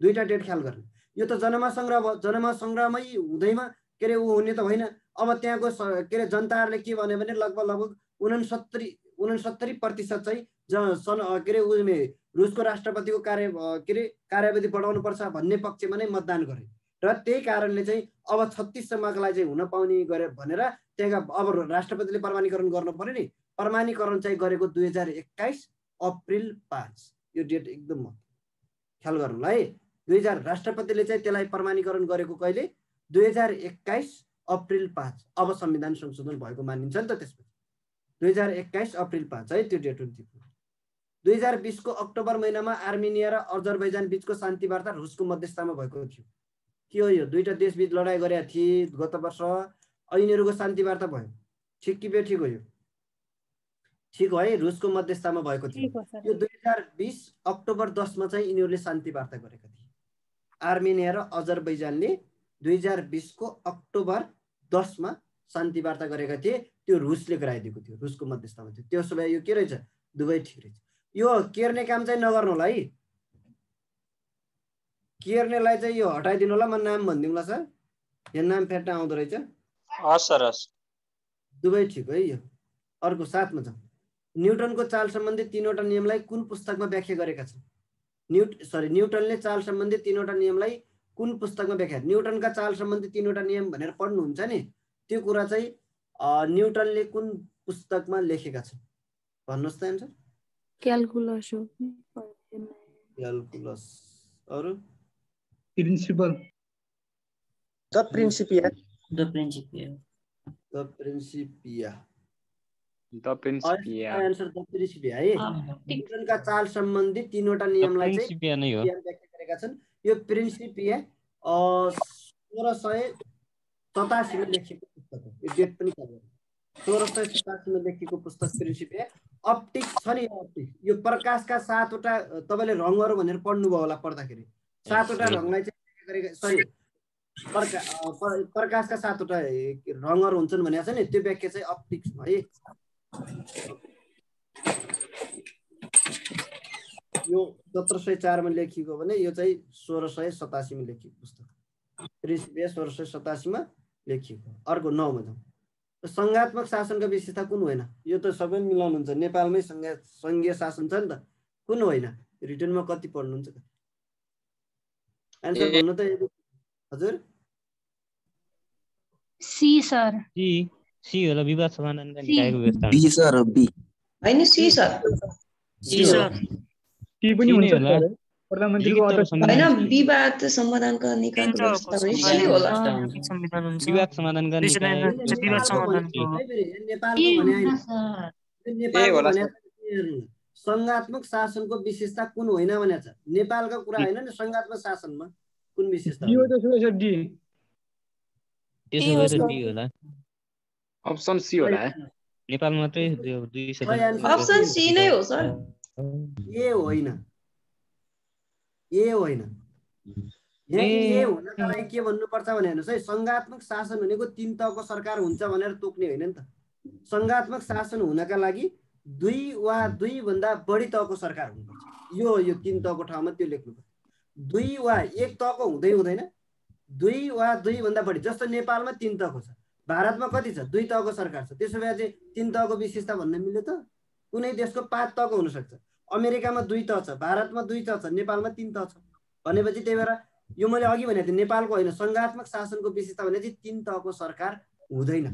दुईटा डेट ख्याल गर्ने। यो त जनमत संग्रह भयो, जनमत संग्रहमै हुँदैमा के अरे ऊ हुने त होइन। अब त्यहाँको के अरे जनताहरूले के भन्यो भने लगभग 69% चाहिँ के अरे रुसको राष्ट्रपतिको कार्यावधि बढाउनु पर्छ भन्ने पक्षमा नै मतदान गरे, र त्यही कारणले चाहिँ अब 36 सम्मका लागि चाहिँ हुन पाउने गरे भनेर त्यहाँका अब राष्ट्रपतिले प्रमाणीकरण गर्नु पर्यो नि। प्रमाणीकरण चाहिँ गरेको 2021 अप्रिल 5। यो डेट एकदम ख्याल गर्नु ल है। 2000 राष्ट्रपतिले चाहिँ त्यसलाई प्रमाणीकरण गरेको कहिले? 2021 अप्रिल 5। अब संविधान संशोधन भएको मानिन्छ नि त त्यसपछि। 2021 अप्रिल 5 है त्यो डेट हुन्छ। 2020 को अक्टोबर महिनामा आर्मेनिया र अजरबैजान बीचको शान्ति वार्ता रुसको मध्यस्थतामा भएको थियो। के हो यो? दुईटा देशबीच लडाइँ गरेका थिए गत वर्ष, यिनीहरूको शान्ति वार्ता भयो। ठिक कि बेठिक हो? यो ठिक हो है, रुसको मध्यस्थतामा भएको थियो। यो 2020 अक्टोबर 10 मा चाहिँ यिनीहरूले शान्ति वार्ता गरेका थिए। आर्मेनिया र अजरबैजानले 2020 को अक्टोबर 10 मा शान्ति वार्ता गरेका थिए। त्यो रुसले गराइदिएको थियो, रुसको मध्यस्थतामा थियो। त्यसो भए यो के रहेछ? दुवै ठिक रहेछ। यो केर्ने काम चाहिँ नगर्नु होला है। केर्नेलाई चाहिँ यो हटाइदिनु होला। म नाम भनिदिउँला सर, यो नाम फेर्न आउँदो रहेछ। हस् सर हस्। दुवै ठिक है। यो अर्को 7 मा छ। न्युटनको चाल सम्बन्धी 3वटा नियमलाई कुन पुस्तकमा व्याख्या गरेका छन्? न्युटनले चाल सम्बन्धी 3वटा नियमलाई कुन पुस्तकमा व्याख्या? न्युटनका चाल सम्बन्धी 3वटा नियम भनेर पढ्नुहुन्छ नि, त्यो कुरा चाहिँ न्युटनले कुन पुस्तकमा लेखेका छन् भन्नुहोस् त एन्सर। क्यालकुलस हो। क्यालकुलस। अरु? Principal. The Principia. The Principia. The Principia. The Principia. Answer the Principia है। न्युटनका चाल सम्बन्धी 3वटा नियमलाई चाहिँ व्याख्या गरेका छन्। यो प्रिन्सिपिया 1687 मा लेखिएको पुस्तक हो। यो डेट पनि थाहा गर्नु। 1687 मा लेखिएको पुस्तक प्रिन्सिपिया। अप्टिक छ नि, अप्टिक यो प्रकाशका 7वटा तपाईले रङहरू भनेर पढ्नुभयो होला पढ्दाखेरि। 7वटा रङलाई चाहिँ गरेको, सरी प्रकाशका 7वटा रङहरू हुन्छन् भनेको छ नि, त्यो व्याख्या चाहिँ अप्टिक्स है। यो 1704 मा लेखिएको भने यो चाहिँ 1687 मा लेखिएको पुस्तक, 1687 मा लेखिएको। अर्को 9 मा जाउँ। संघात्मक शासनका विशेषता कुन होइन? यो त सबै मिलाउनुहुन्छ, नेपालमै संघीय शासन छ नि त, कुन होइन? रिटर्नमा कति पढ्नुहुन्छ? आन्सर भन्नु त हजुर। C sir. सी होला, विवाद समाधानका निकायको व्यवस्था। बी सर, बी होइन C sir. C sir. T पनि हुन्छ सर, प्रधानमन्त्रीको अध्यक्ष होइन, विवाद समाधानका निकायको व्यवस्था यसले होला। संविधान हुन्छ। विवाद समाधानका निकाय विवाद समाधानको नेपालको भने संघात्मक शासनको विशेषता कुन होइन भनेको छ। नेपालको कुरा होइन नि, संघात्मक शासनमा कुन विशेषता? डी हो त्यसो सर, डी। त्यसो भए त डी होला, अप्सन सी होला। नेपाल मात्रै 200। अप्सन सी नै हो सर। ए होइन, ए होइन। यहाँ ए हुनका लागि के भन्नुपर्छ भने हेर्नुहोस् है, संघात्मक शासन भनेको 3 तहको सरकार हुन्छ भनेर तोक्ने होइन नि त। संघात्मक शासन हुनका लागि 2 वा 2 भन्दा बढी तहको सरकार हुनुपर्छ। यो 3 तहको ठाउँमा त्यो लेख्नुपर्छ। 2 वा 1 तहको हुँदैन, 2 वा 2 भन्दा बढी। जस्तो नेपालमा 3 तहको छ, भारतमा कति छ? 2 तहको सरकार छ। त्यसो भए चाहिँ 3 तहको विशेषता भन्न मिल्यो त? कुनै देशको 5 तहको हुन सक्छ। अमेरिकामा 2 तह छ, भारतमा 2 तह छ, नेपालमा 3 तह छ भनेपछि त्यही भएर यो मैले अघि भनेको थिएँ, नेपालको होइन, संघात्मक शासनको विशेषता भने चाहिँ 3 तहको सरकार हुँदैन।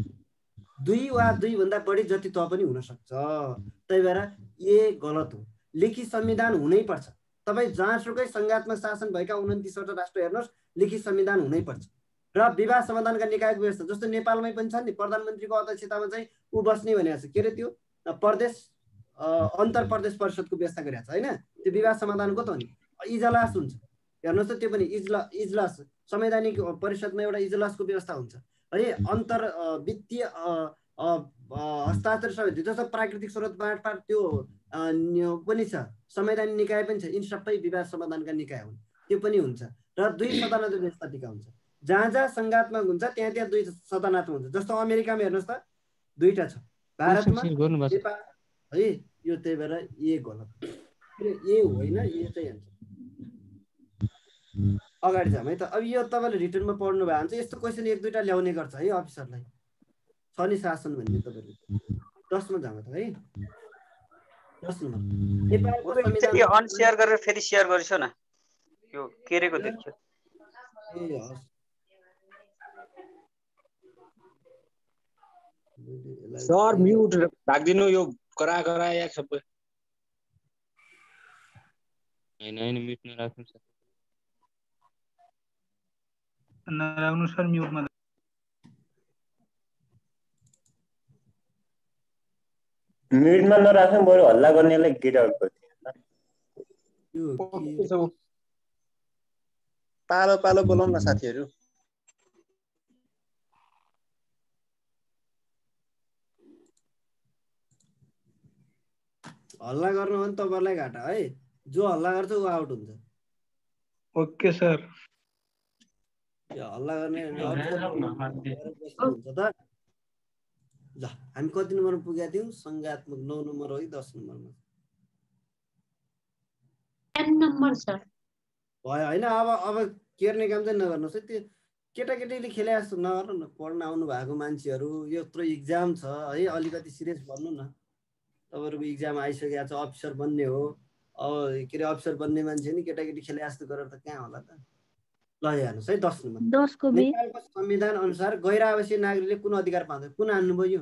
2 वा 2 भन्दा बढी जति तह पनि हुन सक्छ। त्यही भएर ए गलत हो। लिखित संविधान हुनै पर्छ। तपाईँ जहाँसुकै संघात्मक शासन भएका 29वटा राष्ट्र हेर्नुहोस्, लिखित संविधान हुनै पर्छ। र विवाद समाधानका निकायको व्यवस्था जस्तो नेपालमै पनि छ नि, प्रधानमन्त्रीको अध्यक्षतामा चाहिँ ऊ बस्ने भनेको छ। के अरे त्यो प्रदेश अन्तर प्रदेश परिषदको व्यवस्था गरेको छ होइन, त्यो विवाद समाधानको त हो नि। इजलास हुन्छ, हेर्नुहोस् त, त्यो पनि इजलास, संवैधानिक परिषदमा एउटा इजलासको व्यवस्था हुन्छ है। अन्तर वित्तीय हस्ताक्षर समिति जस्तो प्राकृतिक स्रोत बाँडफाँड त्यो पनि छ, संवैधानिक निकाय पनि छ। यिन सबै विवाद समाधानका निकाय हुन्, त्यो पनि हुन्छ। र 2 सदनात्मक व्यवस्थापिका हुन्छ। जहाँ जहाँ संघात्मक हुन्छ त्यहाँ 2 सदनात्मक हुन्छ। जस्तो अमेरिकामा हेर्नुहोस् त 2टा छ, भारतमा नेपाल है। यो त्यही भएर ए गलत, ए होइन, ए चाहिँ हुन्छ। अगाडि जाम है त। अब यो तपाईँले रिटर्नमा पढ्नु भयो भने चाहिँ यस्तो क्वेसन 1-2टा ल्याउने गर्छ है अफिसरलाई, छ नि शासन भन्ने। तपाईँले 10 मा जाम त है। 10 नम्बर नेपालको संविधान अनसेयर गरेर फेरि शेयर गरिसो न, यो केरेको देख्छु। ए हस्, सर म्युट राख्दिनु, यो कराया सबै। हैन म्युट नराख्नु सर, नराख्नु सर, म्युटमा। म्युटमा नराख्नु, बरु हल्ला गर्नेलाई गेट आउट गरिदिनु। पालो पालो बोलाउन न साथीहरू। हल्ला गर्नु भने तपाईँलाई घाटा है, जो हल्ला गर्छ ऊ आउट हुन्छ। Okay sir. यो हल्ला गर्ने हुन्छ त। ल हामी कति नम्बरमा पुगेका थियौँ? संघात्मक 9 नम्बर हो कि 10 नम्बरमा? 10 नम्बर सर भयो होइन। अब केर्ने काम चाहिँ नगर्नुहोस् है। त्यो केटाकेटीले खेले जस्तो नगर्नु न। पढ्न आउनु भएको मान्छेहरू, यत्रो इक्जाम छ है, अलिकति सिरियस भन्नु न। तपाईँहरूको इक्जाम आइसकेको छ, अफिसर बन्ने हो। अब के अरे अफिसर बन्ने मान्छे नि केटाकेटी खेले जस्तो गरेर त कहाँ होला त। ल हेर्नुहोस् है 10 नम्बर। नेपालको संविधान अनुसार गैर आवासीय नागरिकले कुन अधिकार पाउँछ? कुन हान्नुभयो यो?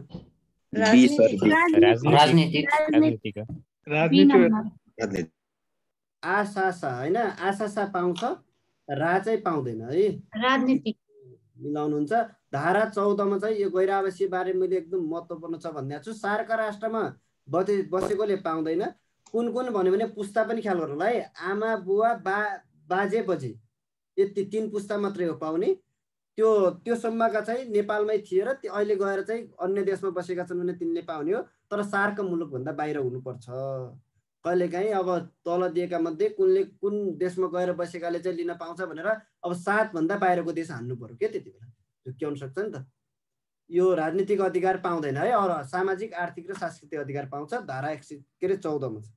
आशासा होइन, आशासा पाउँछ, रा चाहिँ पाउँदैन है। राजनीतिक मिलाउनुहुन्छ। धारा 14 मा चाहिँ यो गैर आवासीय बारे मैले एकदम महत्त्वपूर्ण छ भन्ने छु। सार्क राष्ट्रमा बसेकोले पाउँदैन। कुन कुन भन्यो भने पुस्ता पनि ख्याल गर्नु है। आमा बुवा बाजे बजे यति 3 पुस्ता मात्रै हो पाउने। त्यो सम्मका चाहिँ नेपालमै थिए र अहिले गएर चाहिँ अन्य देशमा बसेका छन् भने तिनले पाउने हो। तर सार्क मुलुकभन्दा बाहिर हुनुपर्छ। कहिलेकाहीँ अब तल दिएका मध्ये कुन देशमा गएर बसेकाले चाहिँ लिन पाउँछ भनेर अब 7 भन्दा बाहिरको देश हान्नु पर्यो के त्यति बेला झुक्क्याउन सक्छ नि त। यो राजनीतिक अधिकार पाउँदैन है, अरू सामाजिक आर्थिक र सांस्कृतिक अधिकार पाउँछ। धारा 14 मा छ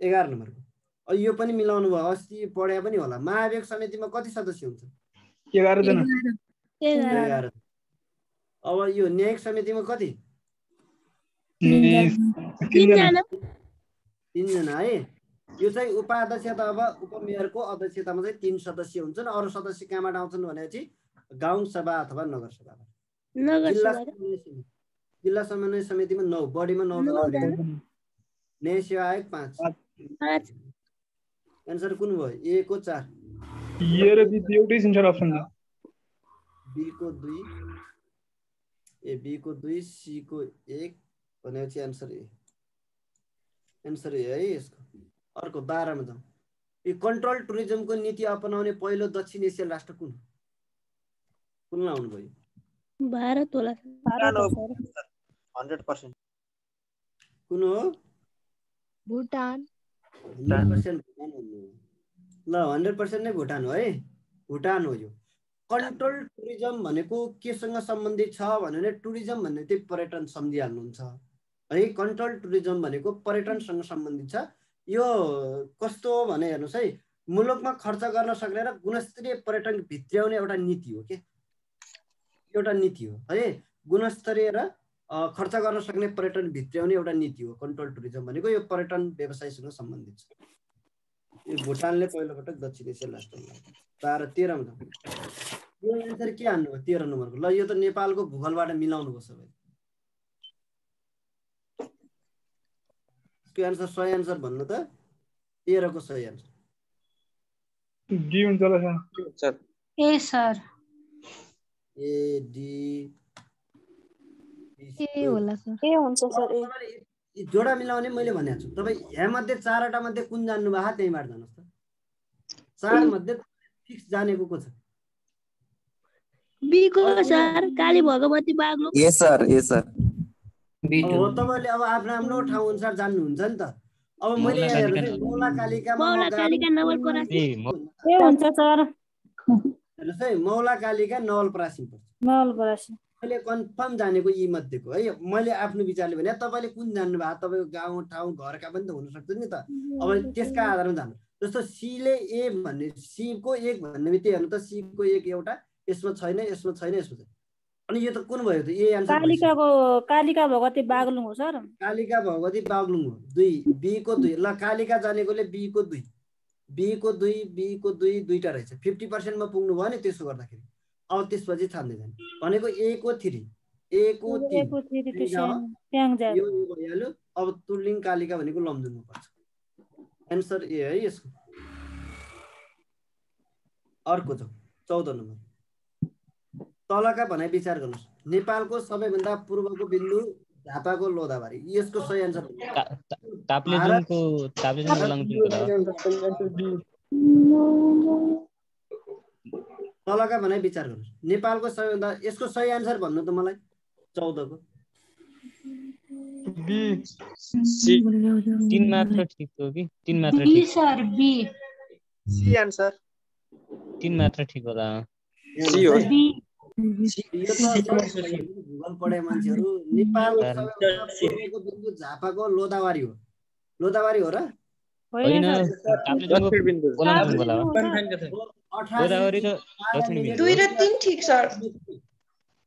11 नम्बरको। यो पनि मिलाउनु भयो, अस्ति पढ्या पनि होला। महाभियोग समितिमा कति सदस्य हुन्छ? 11 जना। 11। अब यो न्यायिक समितिमा कति? 3 जना है। यो चाहिँ उपाध्यक्ष अब उपमेयरको अध्यक्षतामा चाहिँ 3 सदस्य हुन्छन्। अरू सदस्य कहाँबाट आउँछन् भनेपछि गाउँ सभा अथवा नगर सभाबाट। जिल्ला समन्वय समितिमा 9, बढीमा 9 जना। न्याय सेवा आयोग 5। एन्सर कुन भयो? ए को 4, ए र बी एउटै छ सर अप्सन। बी को 2, ए बी को 2, सी को 1 भनेपछि एन्सर ए। एन्सर ए है यसको। अर्को 12 मा जाउँ। यो कन्ट्रोल टुरिज्मको नीति अपनाउने पहिलो दक्षिण एसियाली राष्ट्र कुन? कुन आउनु भयो? भारत होला। 100%। कुन हो? भुटान। 100% भुटान हो। ल 100% नै भुटान हो है। भुटान हो यो। कन्ट्रोल टुरिज्म भनेको केसँग सम्बन्धित छ भने टुरिज्म भन्ने चाहिँ पर्यटन सम्झिहाल्नुहुन्छ है। कन्ट्रोल टुरिज्म भनेको पर्यटनसँग सम्बन्धित छ। यो कस्तो हो भने हेर्नुहोस् है, मुलुकमा खर्च गर्न सक्ने र गुणस्तरीय पर्यटन भित्र्याउने एउटा नीति हो के, एउटा नीति हो है। गुणस्तरीय र खर्च गर्न सक्ने पर्यटन भित्र्याउने एउटा नीति हो कन्ट्रोल टुरिज्म भनेको। यो पर्यटन व्यवसायसँग सम्बन्धित छ। यो भुटानले पहिलोपटक दक्षिण एसियाली राष्ट्र 13 मा। यो एन्सर के हान्नु भयो 13 नम्बरको? ल यो त नेपालको भूगोलबाट मिलाउनु भयो सबै। यसको एन्सर सही एन्सर भन्नु त 13 को सही एन्सर डी हुन्छ होला sir. A sir. A D A होला सर। ए हुन्छ सर। ए जोडा मिलाउने मैले भनेको छु। तपाईँ यहाँ मध्ये 4वटा मध्ये कुन जान्नु भयो त्यहीबाट जानुहोस् त। 4 मध्ये फिक्स जानेको को छ? बी को sir, Kali Bhagwati Baglung. A sir, A sir. तपाईँले अब आफ्नो ठाउँ अनुसार जान्नुहुन्छ नि त। अब मैले मौला कालिका नवलपरासी। ए हुन्छ सर। हेर्नुहोस् है, मौला कालिका नवलपरासी पर्छ। नवलपरासी मैले कन्फर्म जानेको यी मध्येको है। मैले आफ्नो विचारले भने तपाईँले कुन जान्नु भएको? तपाईँको गाउँ ठाउँ घरका पनि त हुनसक्छ नि त। अब त्यसका आधारमा जानु। जस्तो सीले ए भन्ने, सी को 1 भन्ने बित्तिकै हेर्नु त, सी को 1 एउटा, यसमा छैन, यसमा छैन, यसमा छैन। अनि यो त कुन भयो त? ए एन्सर। कालिका भगवती बाग्लुङ हो सर। कालिका भगवती बाग्लुङ हो। 2, बी को 2। ल कालिका जानेकोले बी को 2, बी को 2, बी को 2 दुईटा रहेछ। 50% मा पुग्नु भयो नि त्यसो गर्दाखेरि। अब त्यसपछि छान्दै जाने भनेको ए को 3, ए को 3 यो भइहाल्यो। अब तुर्लिङ कालिका भनेको लमजुङमा पर्छ। एन्सर ए है यसको। अर्को छ 14 नम्बर। तलका भनाइ विचार गर्नुहोस्। नेपालको सबैभन्दा पूर्वको बिन्दु झापाको लोधाबारी। यसको सही एन्सर ताप्लेजुङको ओलाङचुङको तलका भनाइ विचार गर्नुहोस्। नेपालको सबैभन्दा, यसको सही एन्सर भन्नु त मलाई। 14 को बी। सी। 3 मात्र ठिक हो कि? 3 मात्र बी ठिक। Sir, be. C answer. 3 मात्र ठिक होला। सी हो। भूगोल पढे मान्छेहरू। नेपालको सबैभन्दा पूर्वको बिन्दु झापाको लोधाबारी हो। लोधाबारी हो र? होइन, ताप्लेजुङको ओलाङचुङ होला। 2 र 3 ठिक सर।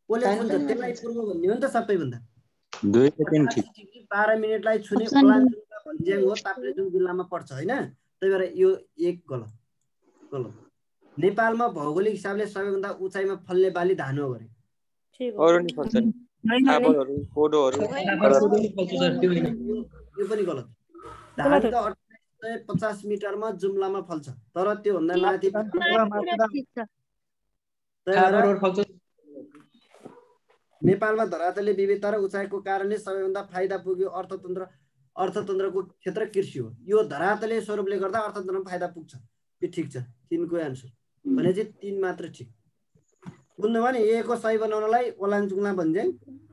त्यसलाई पूर्व भन्ने हो नि त सबैभन्दा। 2 र 3 ठिक। 12 मिनेटलाई छुने ओलाङचुङ भन्ज्याङ हो, ताप्लेजुङ जिल्लामा पर्छ होइन। त्यही भएर यो 1 गलत। नेपालमा भौगोलिक हिसाबले सबैभन्दा उचाइमा फल्ने बाली धान हो गरे। अरु नि फल्छ नि। आबोहरु, कोडोहरु। यो पनि गलत। धान त 2850 मिटरमा जुम्लामा फल्छ, तर त्यो भन्दा माथि नेपालमा धरातलीय विविधता र उचाइको कारणले सबैभन्दा फाइदा पुग्यो अर्थतन्त्रको क्षेत्र कृषि हो। यो धरातलीय स्वरूपले गर्दा अर्थतन्त्रमा फाइदा पुग्छ। यो ठिक छ। 3 को एन्सर भने चाहिँ 3 मात्र ठिक। बुझ्नुभयो नि? ए को सही बनाउनलाई ओलाङचुङला भन्ज्याङ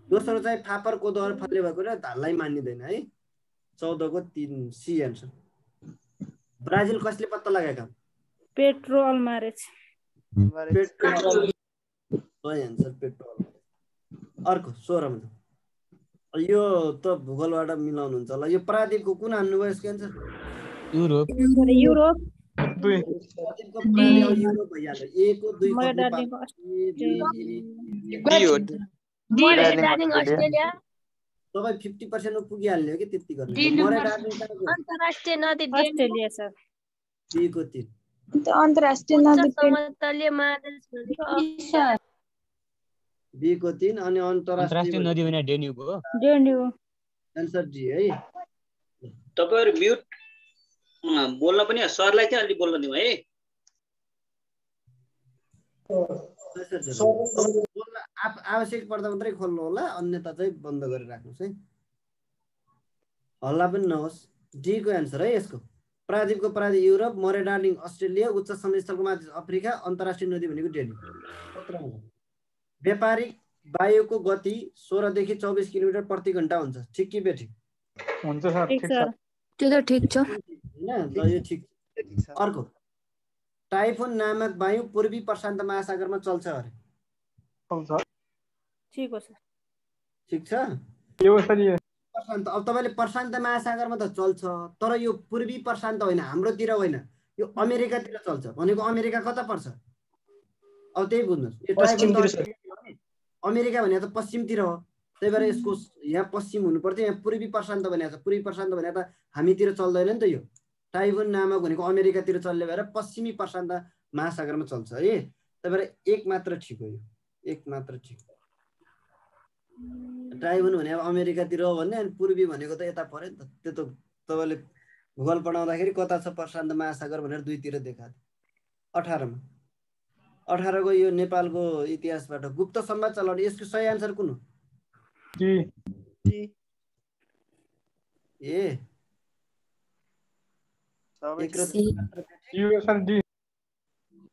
दोस्रो चाहिँ फापर कोदो र फल्ने भएको र धानलाई मानिँदैन है। 14 को 3 सी एन्सर। ब्राजिल कसले पत्ता लगाएका? पेट्रो अल्मारेज। पेट्रोल सही एन्सर पेट्रोल। अर्को 16 मा यो त भूगोलबाट मिलाउनुहुन्छ होला। यो प्रादीपको कुन हान्नुभयो यसको एन्सर? युरोप। युरोप। प्रादीपको प्रादी युरोप भइहाल्यो। ए को 2 अस्ट्रेलिया। तपाईँ 50% पुगिहाल्यो कि त्यति गर्ने। अन्तर्राष्ट्रिय नदी अस्ट्रेलिया सर। बी को 3 अन्तर्राष्ट्रिय नदी समतलीय महादेश भनेको बी को 3 अनि अन्तर्राष्ट्रिय नदी भने डेन्युब हो। डेन्युब एन्सर जी है। तपाईहरु म्युट बोल्न पनि सरलाई चाहिँ अलि बोल्न दिउँ है। आवश्यक पर्दा मात्रै खोल्नु होला, अन्यथा चाहिँ बन्द गरेर राख्नुस् है। हल्ला पनि नहोस्। डी को एन्सर है यसको। प्रादीपको प्रादी युरोप, मरे डार्लिङ अस्ट्रेलिया, उच्च समुद्रस्थलको माथि अफ्रिका, अन्तर्राष्ट्रिय नदी भनेको डेन्युब। व्यापारिक वायुको गति 16 देखि 24 किलोमिटर प्रति घण्टा हुन्छ। ठिक कि बेठिक? हुन्छ सर, ठीक छ। त्यो त ठिक छ हैन ल यो ठिक। अर्को टाइफुन नामक वायु पूर्वी प्रशान्त महासागरमा चल्छ अरे। ठीक हो सर। ठिक छ। यो सर यो प्रशान्त अब तपाईले प्रशान्त महासागरमा त चल्छ, तर यो पूर्वी प्रशान्त होइन, हाम्रोतिर होइन, यो अमेरिकातिर चल्छ। भनेको अमेरिका कता पर्छ? अब त्यही बुझ्नुस्। यो टाइफुन अमेरिका भने त पश्चिमतिर हो, त्यही भएर यसको यहाँ पश्चिम हुनु पर्थ्यो। यहाँ पूर्वी प्रशान्त भनेको छ। पूर्वी प्रशान्त भने त हामीतिर चल्दैन नि त। यो टाइफुन नामक भनेको अमेरिकातिर चल्ने भएर पश्चिमी प्रशान्त महासागरमा चल्छ है। त्यही भएर एक मात्र ठिक हो यो, एक मात्र ठिक। टाइफुन भने अब अमेरिकातिर हो भन्ने, अनि पूर्वी भनेको त यता पर्यो नि त। त्यो त तपाईँले भूगोल पढाउँदाखेरि कता छ प्रशान्त महासागर भनेर दुईतिर देखाएको। 18 मा 18 को यो नेपालको इतिहासबाट गुप्त संवाद चलाउने। यसको सही आन्सर कुन हो? ए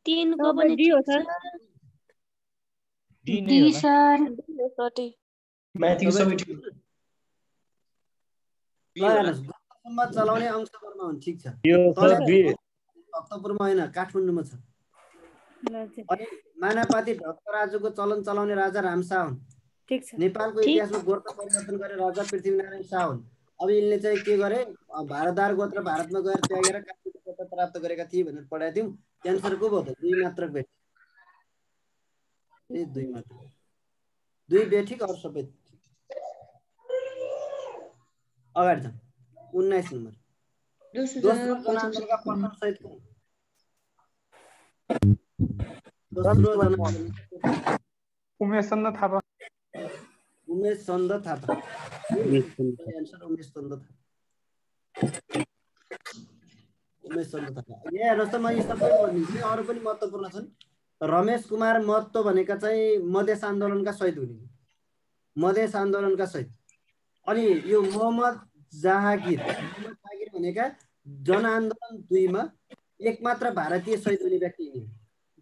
तीन को पनि डी हो सर। D sir. माथिको सबै ठिक हो। गुप्त संवाद चलाउने अंशहरूमा हुन्। ठिक छ। यो सर बी भक्तपुरमा होइन, काठमाडौँमा छ। अनि मानापाती ढक्कराजुको चलन चलाउने राजा रामशाह हुन्। ठीक छ। नेपालको इतिहासमा गोत्र परिवर्तन गरे राजा पृथ्वीनारायण शाह हुन्। अब यिनले चाहिँ के गरे? भारतदार गोत्र भारतमा गएर त्यागेर काशीको गोत्र प्राप्त गरेका थिए भनेर पढाएको थियौँ। क्यान्सर को भयो त? 2 मात्र बेठिक। ए 2 मात्र, 2 बेठिक और सबै ठिक। अगाडि जाउँ। 19 नम्बर दोस्रो जनआन्दोलनका प्रथम शहीद को? दोस्रो जनआन्दोलन उमेश चन्द्र थापा। उमेश चन्द्र थापा। आन्सर उमेश चन्द्र थापा। उमेश चन्द्र थापा। यहाँ हेर्नुहोस् त, म यी सबै भनिदिन्छु, अरू पनि महत्त्वपूर्ण छन्। रमेश कुमार महतो भनेका चाहिँ मधेस आन्दोलनका शहीद हुने। मधेस आन्दोलनका शहीद। अनि यो मोहम्मद जहागिर भनेका जनआन्दोलन 2 मा एकमात्र भारतीय शहीद हुने व्यक्ति यिनी।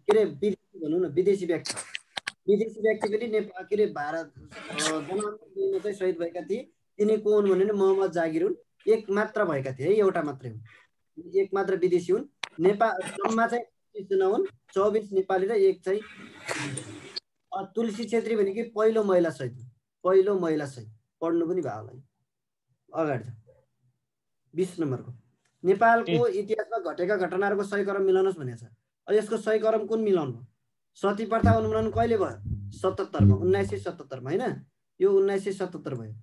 के अरे विदेशी भनौँ न, विदेशी व्यक्ति। विदेशी व्यक्ति पनि नेपाल के अरे भारत जनआन्दोलन 2 मा चाहिँ शहीद भएका थिए। तिनी को हुन् भने मोहम्मद जहागिर हुन्। एक मात्र भएका थिए है, एउटा मात्रै हुन्, एक मात्र विदेशी हुन्। नेपाल जम्मा चाहिँ 25 जना हुन्, 24 नेपाली र एक चाहिँ तुलसी छेत्री भनेको पहिलो महिला शहीद, पहिलो महिला शहीद। पढ्नु पनि भयो होला। अगाडि छ 20 नम्बरको नेपालको इतिहासमा घटेका घटनाहरूको सही क्रम मिलाउनुहोस् भनेको छ। अब यसको सही क्रम कुन मिलाउनु? सती प्रथा उन्मूलन कहिले भयो? 77 मा, 1977 मा हैन? यो 1977 भयो।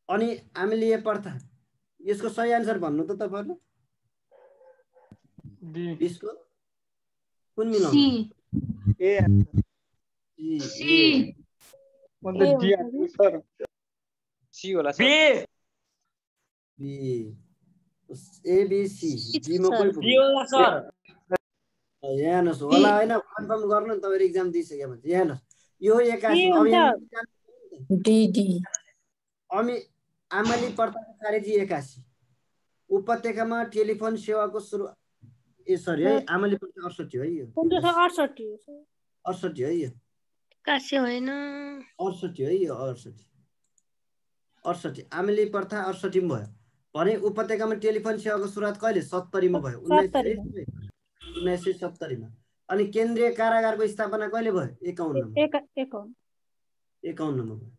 अनि आम्लीय प्रथा, यसको सही आन्सर भन्नु त तपाईहरुले। डी। यसको कुन मिलाउनु? सी। A C. मतलब डी सर। सी होला सर। B. A B C. D मा कोही डी होला सर। यहाँ हेर्नुहोस् होला हैन, कन्फर्म गर्नु नि तपाईहरु एक्जाम दिइसकेपछि। यहाँ हेर्नुहोस् यो 81 डी डी। आमली प्रथाको खारेजी 81। उपत्यकामा टेलिफोन सेवाको सुरु सरी है, आमली प्रथा 68 है यो। 68 68 है यो। 81 होइन, 68 है यो, 68। 68 आमेली प्रथा 68 मा भयो भने उपत्यकामा टेलिफोन सेवाको सुरुवात कहिले 70 मा भयो 1970 मा अनि केन्द्रीय कारागारको स्थापना कहिले भयो 51 मा 51 मा भयो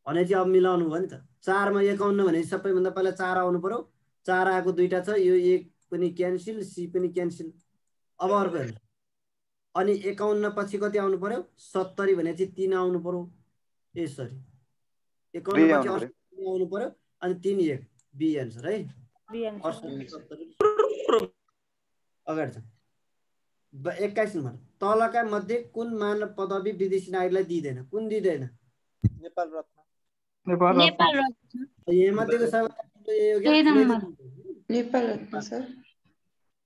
भने चाहिँ अब मिलाउनु भयो नि त 4 मा 51 भने सबैभन्दा पहिला 4 आउनु पर्यो 4 आएको दुईटा छ यो एक पनि क्यान्सल सी पनि क्यान्सल अब अर्को हेर्नु अनि 51 पछि कति आउनु पर्यो 70 भने चाहिँ 3 आउनु पर्यो ए सरी 51 पछि 80 आउनु पर्यो अनि 3 1 बी आन्सर है अगाडि छ 21 नम्बर तलका मध्ये कुन मानव पदवी विदेशी नागरिकलाई दिइदैन कुन दिइदैन नेपाल रत्न यहाँ मध्येको नेपाल रत्न सर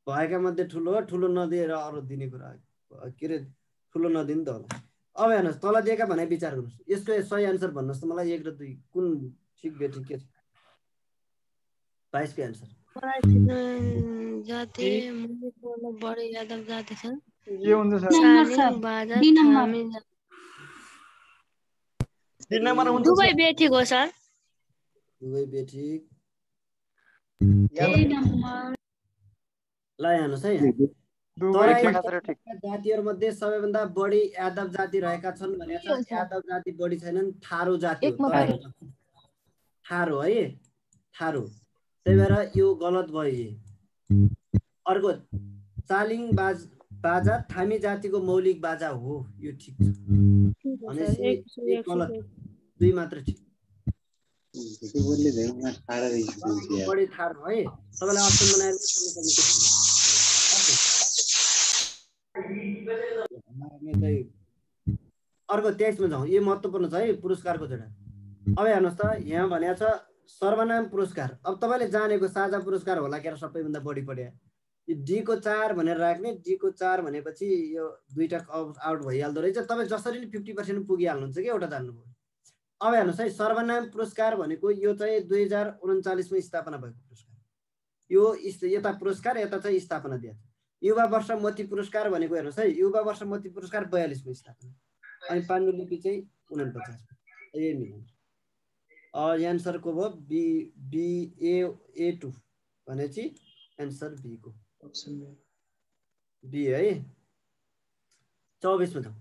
भएका मध्ये ठुलो नदिएर अरू दिने कुरा के अरे ठुलो नदिनु त होला अब हेर्नुहोस् तल दिएका भने विचार गर्नुहोस् यसको सही आन्सर भन्नुहोस् त मलाई 1 र 2 कुन ठिक बेठिक के छ 22 को आन्सर जाति मुनि बढी यादव जाति छ के हुन्छ सर दुवै बेठिक हो सर दुवै बेठिक ल हेर्नुहोस् है जातिहरु मध्ये सबैभन्दा बढी यादव जाति रहेका छन् भनेको छ यादव जाति बढी छैनन् थारू जाति हो थारू है थारू त्यही भएर यो गलत भयो अर्को चालिङ बाजा थामी जातिको मौलिक बाजा हो यो ठिक छ भनेपछि एक गलत 2 मात्र ठिक बढी थारू है सबैलाई अप्सन बनाएर अर्को 23 मा जाउँ यो महत्त्वपूर्ण छ है पुरस्कारको जोडा अब हेर्नुहोस् त यहाँ भनेको छ सर्वनाम पुरस्कार अब तपाईले जानेको साझा पुरस्कार होला के सबैभन्दा बढी पढ्या यो डी को 4 भनेर राख्ने डी को 4 भनेपछि यो दुईटा आउट भइहाल्दो रहेछ तपाई जसरी 50% पुगिहाल्नुहुन्छ के एउटा जान्नुभयो अब हेर्नुहोस् है सर्वनाम पुरस्कार भनेको यो चाहिँ 2039 मा स्थापना भएको पुरस्कार यो यता पुरस्कार यता चाहिँ स्थापना दिएको युवा वर्ष मोती पुरस्कार भनेको हेर्नुहोस् है युवा वर्ष मोती पुरस्कार 42 मा स्थापना अनि पाण्डुलिपि चाहिँ 49 यही मिल्छ आन्सर को भयो बी बी ए 2 भनेपछि आन्सर बी को अप्सन बी है 24 मा जाउँ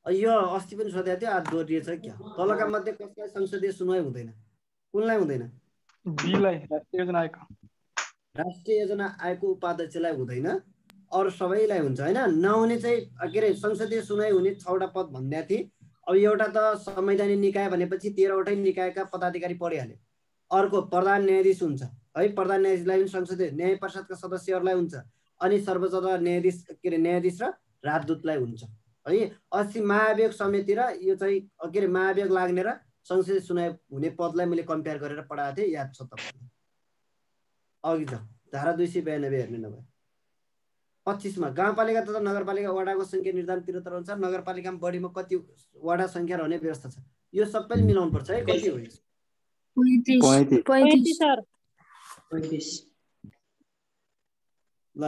यो अस्ति पनि सोधेको थियो आज दोहोरिएछ क्या तलका मध्ये कसलाई संसदीय सुनवाई हुँदैन कुनलाई हुँदैन बीलाई राष्ट्रिय योजना आयोगको उपाध्यक्षलाई हुँदैन अरु सबैलाई हुन्छ हैन नहुने चाहिँ के रे संसदीय सुनवाई हुने 6वटा पद भन्दै थिए अब एउटा त संवैधानिक निकाय भनेपछि 13वटै निकायका पदाधिकारी पढिहाले अर्को प्रधान न्यायाधीश हुन्छ है प्रधान न्यायाधीशलाई पनि संसदीय न्याय परिषदका सदस्यहरूलाई हुन्छ अनि सर्वोच्च न्यायाधीश के रे न्यायाधीश र राजदूतलाई हुन्छ है अस्ति महाभियोग समिति र यो चाहिँ के रे महाभियोग लाग्ने र संसदीय सुनवाई हुने पदलाई मैले कम्पेयर गरेर पढाएको थिएँ याद छ तपाईलाई अघि जाऊ धारा 292 हेर्ने नभए 25 मा गाउँपालिका तथा नगरपालिका वडाको संख्या निर्धारण 73 अनुसार नगरपालिकामा बढीमा कति वडा संख्या रहने व्यवस्था छ यो सबै मिलाउनु पर्छ है कति हो 35 सर 35 ल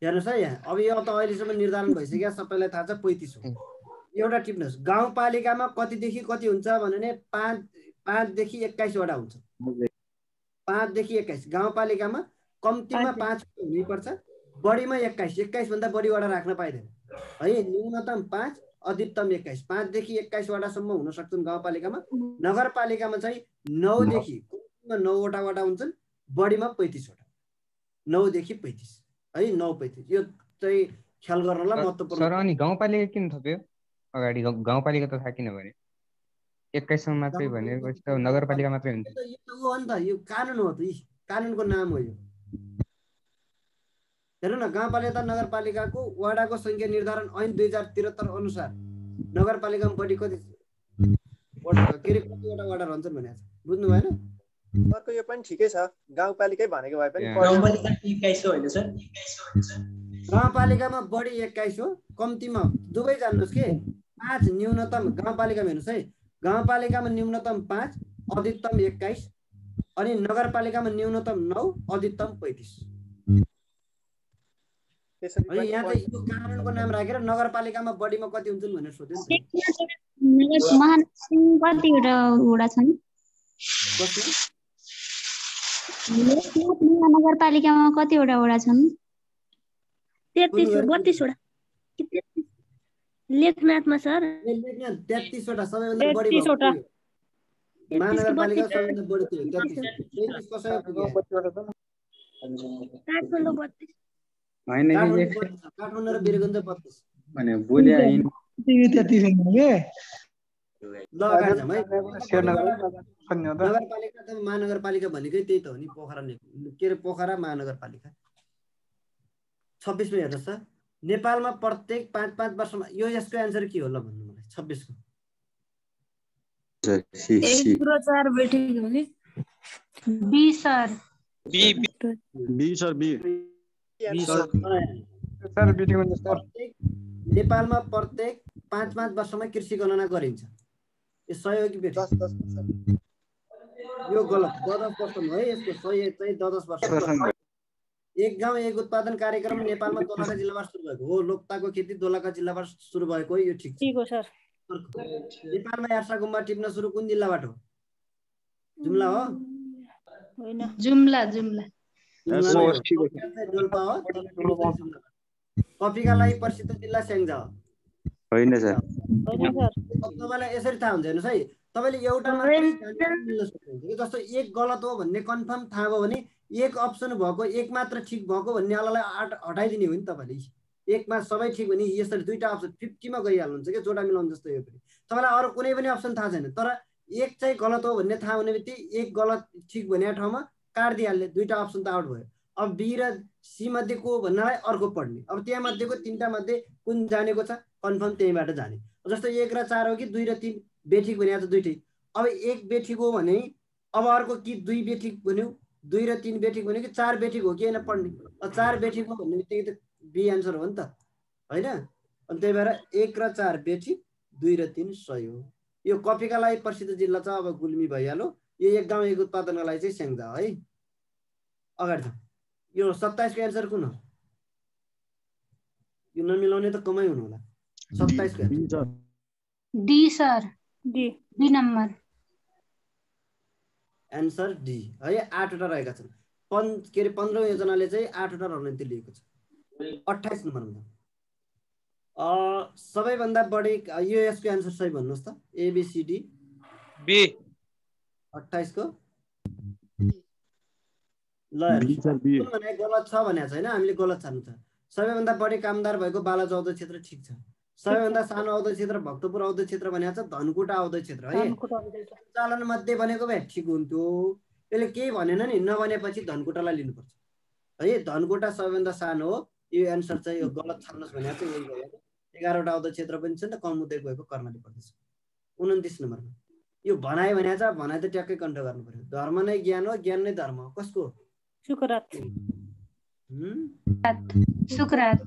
हेर्नुस् है यहाँ अब यो त अहिलेसम्म निर्धारण भइसक्यो सबैलाई थाहा छ 35 हो एउटा टिप्नुहोस् गाउँपालिकामा कति देखि कति हुन्छ भने 5 देखि 21 वडा हुन्छ 5 देखि 21 गाउँपालिकामा कम्तीमा 5 हुनै पर्छ बढीमा 21 भन्दा बढी वडा राख्न पाइदैन है न्यूनतम 5 अधिकतम 21 5 देखि 21 वडासम्म हुन सक्छन् गाउँपालिकामा नगरपालिकामा चाहिँ 9 देखि कम्तीमा 9 वटा वडा हुन्छन् बढीमा 35 वटा 9 देखि 35 है 9 35 यो चाहिँ ख्याल गर्नलाई महत्त्वपूर्ण सर अनि गाउँपालिका किन थप्यो अगाडि गाउँपालिका त थाहा किन भने 21 सम्म मात्रै भनेपछि त नगरपालिका मात्रै हुन्छ यो हो नि त यो कानुन हो त कानुनको नाम हो यो हेर्नु न गाउँपालिका नगरपालिकाको वडाको संख्या निर्धारण ऐन 2073 अनुसार नगरपालिकामा बढी कति वडा के रे कतिवटा वडा रहन्छन् भनेको छ बुझ्नु भएन अर्को यो पनि ठिकै छ गाउँपालिकै भनेको भए पनि गाउँपालिका 21 हो हैन सर गाउँपालिकामा बढी 21 हो कम्तीमा दुवै जान्नुस् के 5 न्यूनतम गाउँपालिकामा हेर्नुस् है गाउँपालिकामा न्यूनतम 5 अधिकतम 21 अनि नगरपालिकामा न्यूनतम 9 अधिकतम 35 अनि यहाँ चाहिँ यो कानुनको नाम राखेर नगरपालिकामा बढीमा कति हुन्छन् भनेर सोध्यो नि महानगरपालिका कतिवटा वडा छन् नगरपालिकामा कतिवटा वडा छन्? 33 32 वटा कि 33 लेखनाथमा सर 33 वटा सबैभन्दा बढी भएको महानगरपालिका सबैभन्दा बढी थियो 33 कसैको पुग्यो काठमाडौँ 32 होइन काठमाडौँ र वीरगञ्ज 32 भने बोले आइन 33 हुनु के ल अगाडि जाम है नगरपालिका त महानगरपालिका भनेकै त्यही त हो नि पोखरा के अरे पोखरा महानगरपालिका 26 मा हेर्नुहोस् त नेपालमा प्रत्येक 5-5 वर्षमा यो यसको एन्सर के हो ल भन्नु मलाई 26 को 1/4 बैठक हो नि बी सर नेपालमा प्रत्येक 5-5 वर्षमा कृषि गणना गरिन्छ यो सही हो कि बेठी यो गलत 10 वर्ष हो है यसको सही चाहिँ 10 वर्ष एक गाउँ एक उत्पादन कार्यक्रम नेपालमा दोलखा जिल्लाबाट सुरु भएको हो लोकताको खेती दोलखा जिल्लाबाट सुरु भएको हो यो ठिक हो सर नेपालमा यार्सा गुम्बा टिप्न सुरु कुन जिल्लाबाट हो जुम्ला हो होइन जुम्ला डोल्पा हो कफीका लागि प्रसिद्ध जिल्ला स्याङ्जा हो होइन सर तपाईलाई यसरी थाहा हुन्छ हेर्नुहोस् है तपाईले एउटा मात्रै मिल्न सक्नुहुन्छ जस्तो एक गलत हो भन्ने कन्फर्म थाहा भयो भने एक अप्सन भएको एक मात्र ठिक भएको भन्ने अलगलाई हटाइदिने हो नि तपाईले एकमा सबै ठिक भने यसरी दुईटा अप्सन 50 मा गइहाल्नुहुन्छ के जोडा मिलाउनु जस्तो यो पनि तपाईलाई अरु कुनै पनि अप्सन थाहा छैन तर एक चाहिँ गलत हो भन्ने थाहा हुने बित्तिकै एक गलत ठिक भन्ने ठाउँमा काट दिइहाल्ने दुईटा अप्सन त आउट भयो अब बी र सी मध्येको भन्नलाई अर्को पढ्ने अब त्यहाँ मध्येको तीनटा मध्ये कुन जानेको छ कन्फर्म त्यहीबाट जाने जस्तो 1 र 4 हो कि 2 र 3 बेठिक भने त दुईटै अब एक बेठिक हो भने अब अर्को कि 2 बेठिक भन्यो 2 र 3 बेठिक भन्यो कि 4 बेठिक हो कि हैन पढ्ने अब 4 बेठिक हो भन्ने बित्तिकै त बी आन्सर हो नि त हैन अनि त्यही भएर 1 र 4 बेठिक 2 र 3 सही हो यो कफीका लागि प्रसिद्ध जिल्ला छ अब गुल्मी भइहाल्यो यो एक गाउँ एक उत्पादनका लागि चाहिँ स्याङ्जा है अगाडि छ यो 27 को एन्सर कुन हो यो नमिलाउने त कमै हुनु होला 27 को answer D sir D number answer D है 8 वटा रहेका छन् के रे 15औं योजनाले चाहिँ 8 वटा रणनीति लिएको छ 28 नम्बरमा सबैभन्दा बढी यो यसको एन्सर सही भन्नुस् त A B C D B 28 को ल भने गलत छ भनेको छैन हामीले गलत छान्नु छ सबैभन्दा बढी कामदार भएको बाला औद्योगिक क्षेत्र ठिक छ सबैभन्दा सानो औद्योगिक क्षेत्र भक्तपुर औद्योगिक क्षेत्र भनेको छ धनकुटा औद्योगिक क्षेत्र है सञ्चालन मध्ये भनेको भए ठिक हुन्थ्यो यसले केही भनेन नि नभनेपछि धनकुटालाई लिनुपर्छ है धनकुटा सबैभन्दा सानो हो यो एन्सर चाहिँ यो गलत छान्नुस् भनेको चाहिँ यही भयो 11 वटा औद्योगिक क्षेत्र पनि छ नि त कम उद्योग भएको कर्णाली प्रदेश 29 नम्बरमा यो भनाइ भनेको छ भनाइ त ट्याक्कै कन्ट्रोल गर्नु पर्यो धर्म नै ज्ञान हो ज्ञान नै धर्म हो कसको सुकरात सुकरात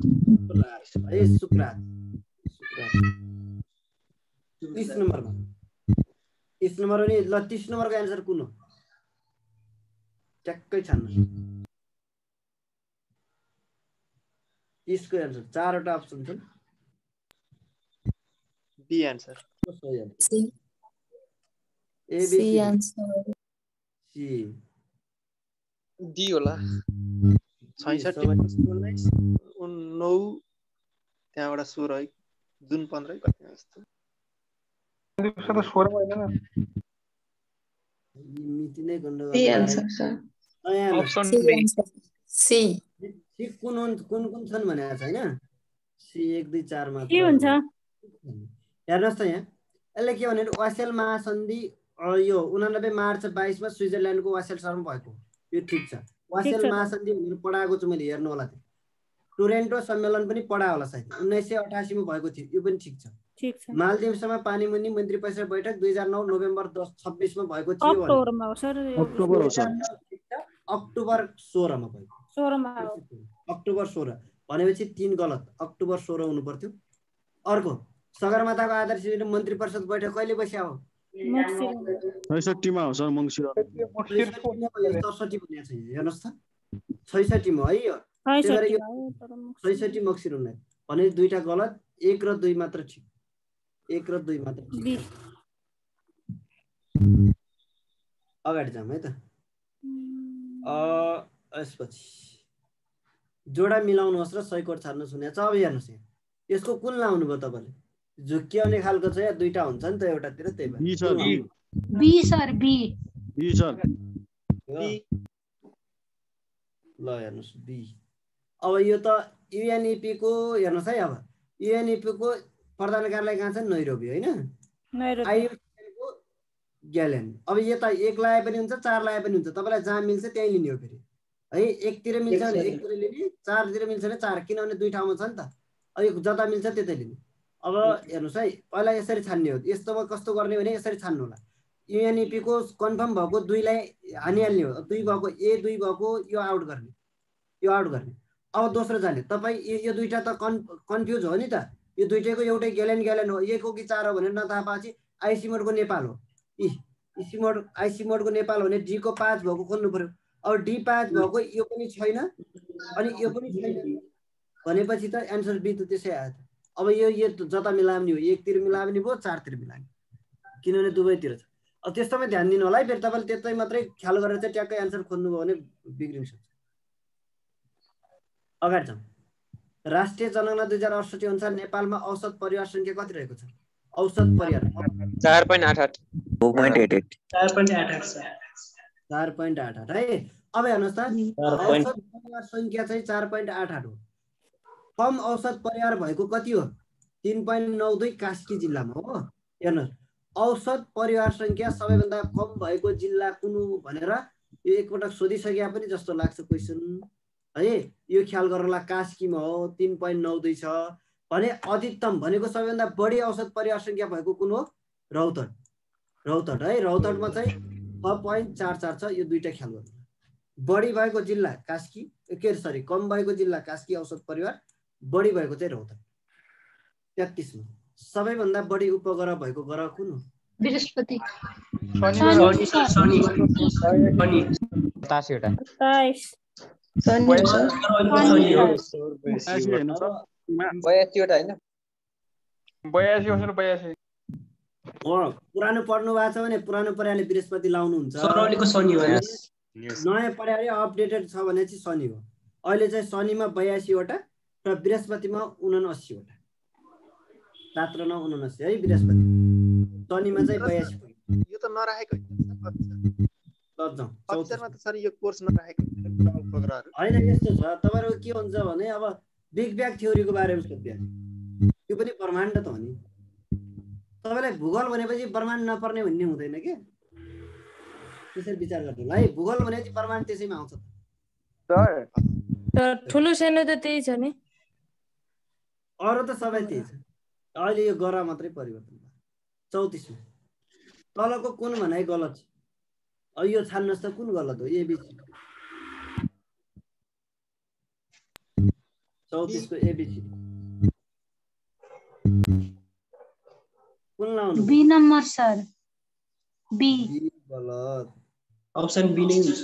है सुकरात 30 नम्बरमा 30 नम्बर नि ल 30 नम्बरको एन्सर कुन हो ट्याक्कै छान्नु 30 को एन्सर 4 वटा अप्सन छन् B answer A B C answer C D होला 66 19 त्यहाँबाट 16 है जुन 15 कति जस्तो मिति नै गण्ड B answer sir option C कुन छन् भनेको छैन सी 1 2 4 मा के हुन्छ हेर्नुस् त यहाँ यसले के भने वासेल महासन्धि यो 89 मार्च 22 मा स्विजरल्यान्डको वासेल सहरमा भएको यो ठिक छ वासेल महासन्धि भनेर पढाएको छु मैले हेर्नु होला त्यो टोरेन्टो सम्मेलन पनि पढायो होला सायद 1988 मा भएको थियो यो पनि ठिक छ मालदिवसमा पानीमुनि मन्त्री परिषद बैठक 2009 नोभेम्बर 26 मा भएको थियो अक्टोबरमा हो सर अक्टोबर 16 मा भएको 16 मा अक्टोबर 16 भनेपछि 3 गलत अक्टोबर 16 हुनु पर्थ्यो अर्को सगरमाथाको आदर्श मन्त्री परिषद बैठक कहिले बस्या हो ६६ मा हो सर मंसिर 67 भनेको छ हेर्नुस् त 66 मा है यो 66 मक्सिर हुने भने दुईटा गलत 1 र 2 मात्र ठिक 1 र 2 मात्र ठिक अगाडि जाउँ है त। यसपछि जोडा मिलाउनुहोस् र सही कोड छाड्नुहोस् भनेको छ। अब हेर्नुहोस् यहाँ यसको कुन लाउनु भयो तपाईँले? झुक्कियाउने खालको छ या दुईटा हुन्छ नि त एउटातिर, त्यही भएर B sir B sir B sir ल हेर्नुहोस् बी। अब यो त युएनइपी को हेर्नुहोस् है। अब युएनइपी को प्रधान कार्यालय कहाँ छ? नैरोबी होइन? आइयुसिएन को ग्यालेन। अब यता एक लाए पनि हुन्छ, चार लाए पनि हुन्छ, तपाईँलाई जहाँ मिल्छ त्यहीँ लिने हो फेरि है। एकतिर मिल्छ भने एकतिर लिने, चारतिर मिल्छ भने चार, किनभने दुई ठाउँमा छ नि त। अब यो जता मिल्छ त्यतै लिने। अब हेर्नुहोस् है, पहिला यसरी छान्ने हो। यस्तोमा कस्तो गर्ने भने यसरी छान्नु होला। युएनइपी को कन्फर्म भएको दुईलाई हानिहाल्ने हो। दुई भएको ए दुई भएको यो आउट गर्ने, यो आउट गर्ने। अब दोस्रो जाने तपाईँ यो दुईटा त कन्फ्युज हो नि त। यो दुईटैको एउटै ग्यालेन हो, एक हो कि चार हो भनेर नथाहा पाएपछि आइसी मोडको नेपाल हो। आइसी मोडको नेपाल हो भने डी को 5 भएको खोल्नु पर्यो। अब डी 5 भएको यो पनि छैन अनि यो पनि छैन भनेपछि त एन्सर बी त त्यसै आयो त। अब यो जता मिलाउने हो, एकतिर मिलाउने भयो, चारतिर मिलाउने, किनभने दुवैतिर छ। अब त्यस्तोमा ध्यान दिनु होला है। फेरि तपाईँले त्यतै मात्रै ख्याल गरेर चाहिँ ट्याक्कै एन्सर खोज्नुभयो भने बिग्रिन्छ। अगाडि जाउँ। राष्ट्रिय जनगणना 2068 अनुसार नेपालमा औसत परिवार संख्या कति रहेको छ? औसत परिवार 4.88 4.88 है। अब हेर्नुहोस् त, औसत परिवार संख्या चाहिँ 4.88 हो। कम औसत परिवार भएको कति हो? 3.92 कास्की जिल्लामा हो। हेर्नुहोस्, औसत परिवार संख्या सबैभन्दा कम भएको जिल्ला कुन हो भनेर यो एकपटक सोधिसके पनि जस्तो लाग्छ क्वेसन है। यो ख्याल गर्नुला कास्कीमा हो, 3.92 छ भने अधिकतम भनेको सबैभन्दा बढी औसत परिवार संख्या भएको कुन हो? रौतहट है। रौतहटमा चाहिँ 6.44 छ। यो दुईटा ख्याल गर्नु। बढी भएको जिल्ला कास्की, कम भएको जिल्ला कास्की औसत परिवार, बढी भएको चाहिँ रौतहट 33 मा। सबैभन्दा बढी उपग्रह भएको ग्रह कुन हो? बृहस्पति। पुरानो पढ्नु भएको छ भने पुरानो पर्यायले बृहस्पति लाउनुहुन्छ। नयाँ पर्याय अपडेटेड छ भने चाहिँ शनि हो। अहिले चाहिँ शनिमा 82 वटा र बृहस्पतिमा 79 वटा। 7 र 9 79 है बृहस्पति। शनिमा चाहिँ 82। यो त नराखेको अक्षरमा त सर यो कोर्स नराखेको होइन। यस्तो छ, तपाईँहरूको के हुन्छ भने अब बिग ब्याग थ्योरीको बारेमा सोध्या, त्यो पनि ब्रह्माण्ड त हो नि। तपाईँलाई भूगोल भनेपछि ब्रह्माण्ड नपर्ने भन्ने हुँदैन के, त्यसरी विचार गर्नु होला है। भूगोल भनेपछि ब्रह्माण्ड त्यसैमा आउँछ सर ठुलो सानो त त्यही छ नि, अरू त सबै त्यही छ। अहिले यो ग्रह मात्रै परिवर्तन भयो। 34 मा तलको कुन भनाइ गलत छ? अब यो छान्नुहोस् त कुन गलत हो? एबिसी 34 को एबिसी कुन लाउनु? बी नम्बर सर, बी गलत। अप्सन बी नै हुन्छ।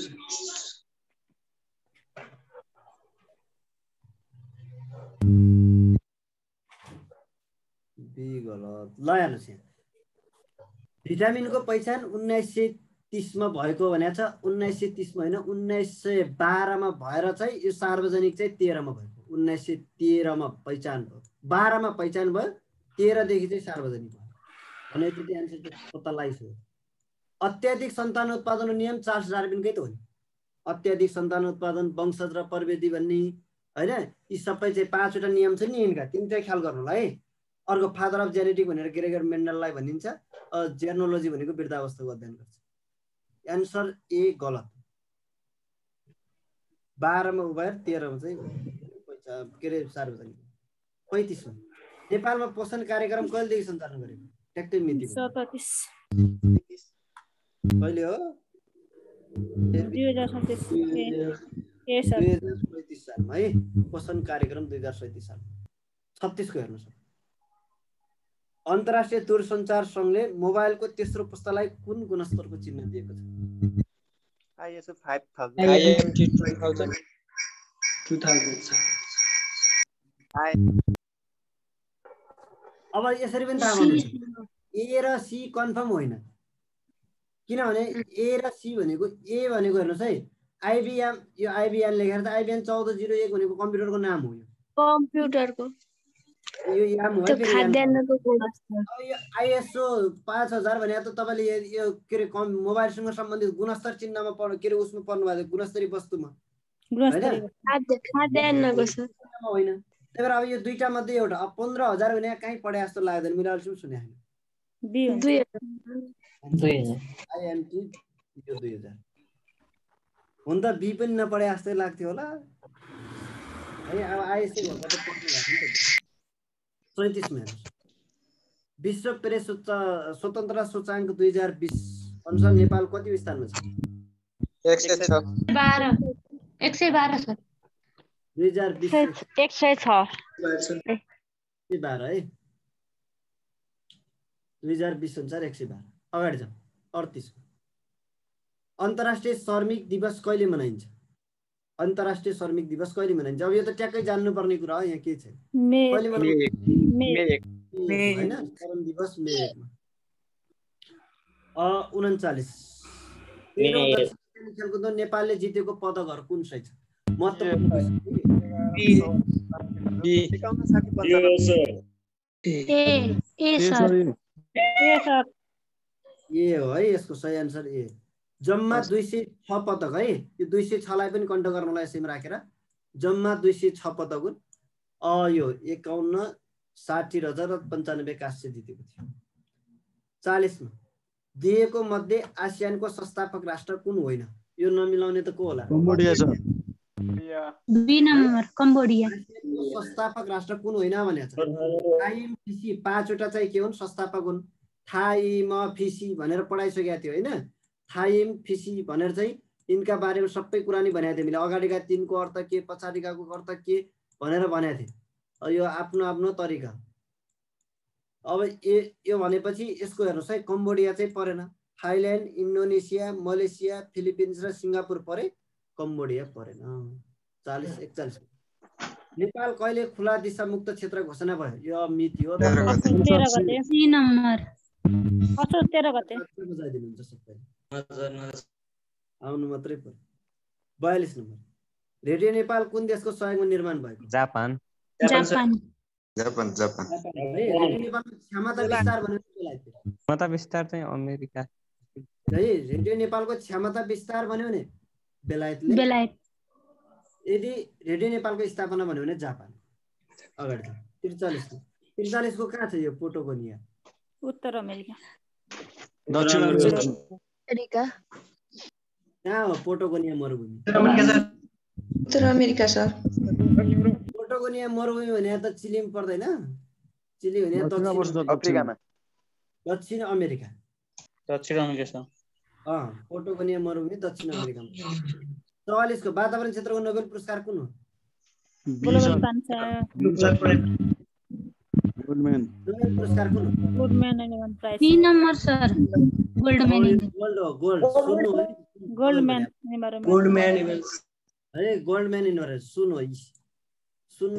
बी गलत। ल हेर्नुहोस् यहाँ, भिटामिनको पहिचान 1930 मा भएको भनेको छ। 1930 मा होइन, 1912 मा भएर चाहिँ यो सार्वजनिक चाहिँ 13 मा भएको। 1913 मा पहिचान भयो, 12 मा पहिचान भयो, 13 देखि चाहिँ सार्वजनिक भयो भनेपछि त्यो एन्सर चाहिँ पत्ता लगाइसक्यो। अत्याधिक सन्तान उत्पादनको नियम चार्ल्स डार्विनकै त हो नि। अत्याधिक सन्तान उत्पादन, वंशज र प्रवृत्ति भन्ने होइन, यी सबै चाहिँ 5 वटा नियम छ नि यिनका, तिन चाहिँ ख्याल गर्नु होला है। अर्को फादर अफ जेनेटिक भनेर ग्रेगर मेन्डललाई भनिन्छ। जेर्नोलोजी भनेको वृद्धावस्थाको अध्ययन गर्छ। एन्सर ए गलत। 12 मा उभएर 13 मा चाहिँ के अरे सार्वजनिक। 35 मा नेपालमा पोषण कार्यक्रम कहिलेदेखि सञ्चालन गरेको? ट्याक्कै मिति कहिले हो? 2035 सालमा है। पोषण कार्यक्रम 2037 सालमा। 36 को हेर्नुहोस्। अन्तर्राष्ट्रिय दूरसञ्चार सङ्घले मोबाइलको तेस्रो पुस्तालाई कुन गुणस्तरको चिन्ह दिएको छ? आइएसओ 5000 अब यसरी पनि थाहा गर्नु, ए र सी कन्फर्म होइन, किनभने ए र सी भनेको ए भनेको हेर्नुहोस् है आइबिएम यो आइबिएम लेखेर त आइबिएम 1401 भनेको कम्प्युटरको नाम हो यो कम्प्युटरको यो याम हो त्यो फेरि खाद्यान्नको गुणस्तर अब यो आइएसओ 5000 भने त तपाईले यो के रे मोबाइलसँग सम्बन्धित गुणस्तर चिन्हमा पढ्नु के रे उसमा पढ्नु भएको गुणस्तरीय वस्तुमा खाद्यान्नको सर होइन त्यही भएर अब यो दुईटा मध्ये एउटा अब 15000 भने कहीँ पढे जस्तो लाग्दैन मैले अहिलेसम्म सुने होइन आइएमटी यो 2000 हुन त बी पनि नपढे जस्तै लाग्थ्यो होला है अब आइएससी भन्दा त पढ्नु भएको नि त 37 मा विश्व प्रेस स्वतन्त्रता सूचाङ्क 2020 अनुसार नेपाल कति स्थानमा छ 112 सर 2020 106 112 है 2020 अनुसार 112 अगाडि जाउँ 38 अन्तर्राष्ट्रिय श्रमिक दिवस कहिले मनाइन्छ अन्तर्राष्ट्रिय श्रमिक दिवस कहिले मनाइन्छ अब यो त ट्याक्कै जान्नुपर्ने कुरा हो यहाँ के छ कहिले मनाइन्छ हैन श्रम दिवस मे 1 मा 39 खेलकुद नेपालले जितेको पदकहरु कुन चाहिँ छ महत्त्वपूर्ण ए हो है यसको सही आन्सर ए जम्मा 206 पदक है यो 206 लाई पनि कन्ट गर्नलाई यसैमा राखेर जम्मा 206 पदक हुन् यो 51 60 र 95 कास्य जितेको थियो 40 मा दिएको मध्ये आसियानको संस्थापक राष्ट्र कुन होइन यो नमिलाउने त को होला कम्बोडिया छ बी नम्बर कम्बोडिया संस्थापक राष्ट्र कुन होइन भनेको छ थाइम फिसी 5 वटा चाहिँ के हुन् संस्थापक हुन् थाइम फिसी भनेर पढाइसकेको थियो हैन थाइम फिसी भनेर चाहिँ यिनका बारेमा सबै कुरा नि भनेको थिए मैले अगाडिका तीनको अर्थ के पछाडिकाको अर्थ के भनेर भनेको थिए यो आफ्नो आफ्नो तरिका अब यो भनेपछि यसको हेर्नुस् है कम्बोडिया चाहिँ परेन थाइल्यान्ड इन्डोनेसिया मलेसिया फिलिपिन्स र सिङ्गापुर परे कम्बोडिया परेन 40 41 नेपाल कहिले खुला दिशा मुक्त क्षेत्र घोषणा भयो यो मिति हो 13 गते सी नम्बर 13 गते बुझाइदिनुहुन्छ सबैले आउनु मात्रै पर्यो 42 नम्बर रेडियो नेपाल कुन देशको सहयोगमा निर्माण भएको जापान रेडियो नेपालको क्षमता विस्तार भनेर क्षमता विस्तार चाहिँ अमेरिका है रेडियो नेपालको क्षमता विस्तार भन्यो भने बेलायत यदि रेडियो नेपालको स्थापना भन्यो भने जापान अगाडि 43 को कहाँ छ यो पोटोगोनिया उत्तर अमेरिका दक्षिण अमेरिका कहाँ हो पोटोगोनिया मरुभूमि उत्तर अमेरिका सर पोटोगोनिया मरुभूमि भने त चिलीमा पर्दैन चिली भने अफ्रिकामा दक्षिण अमेरिका छ पोटोगोनिया मरुभूमि दक्षिण अमेरिकामा 44 को वातावरण क्षेत्रको नोबेल पुरस्कार कुन हो गोल्डम्यान नोबेल पुरस्कार कुन हो Goodman price C number sir Goldman अरे गोल्डम्यान इन्भेन्ट सुन हो सुन्न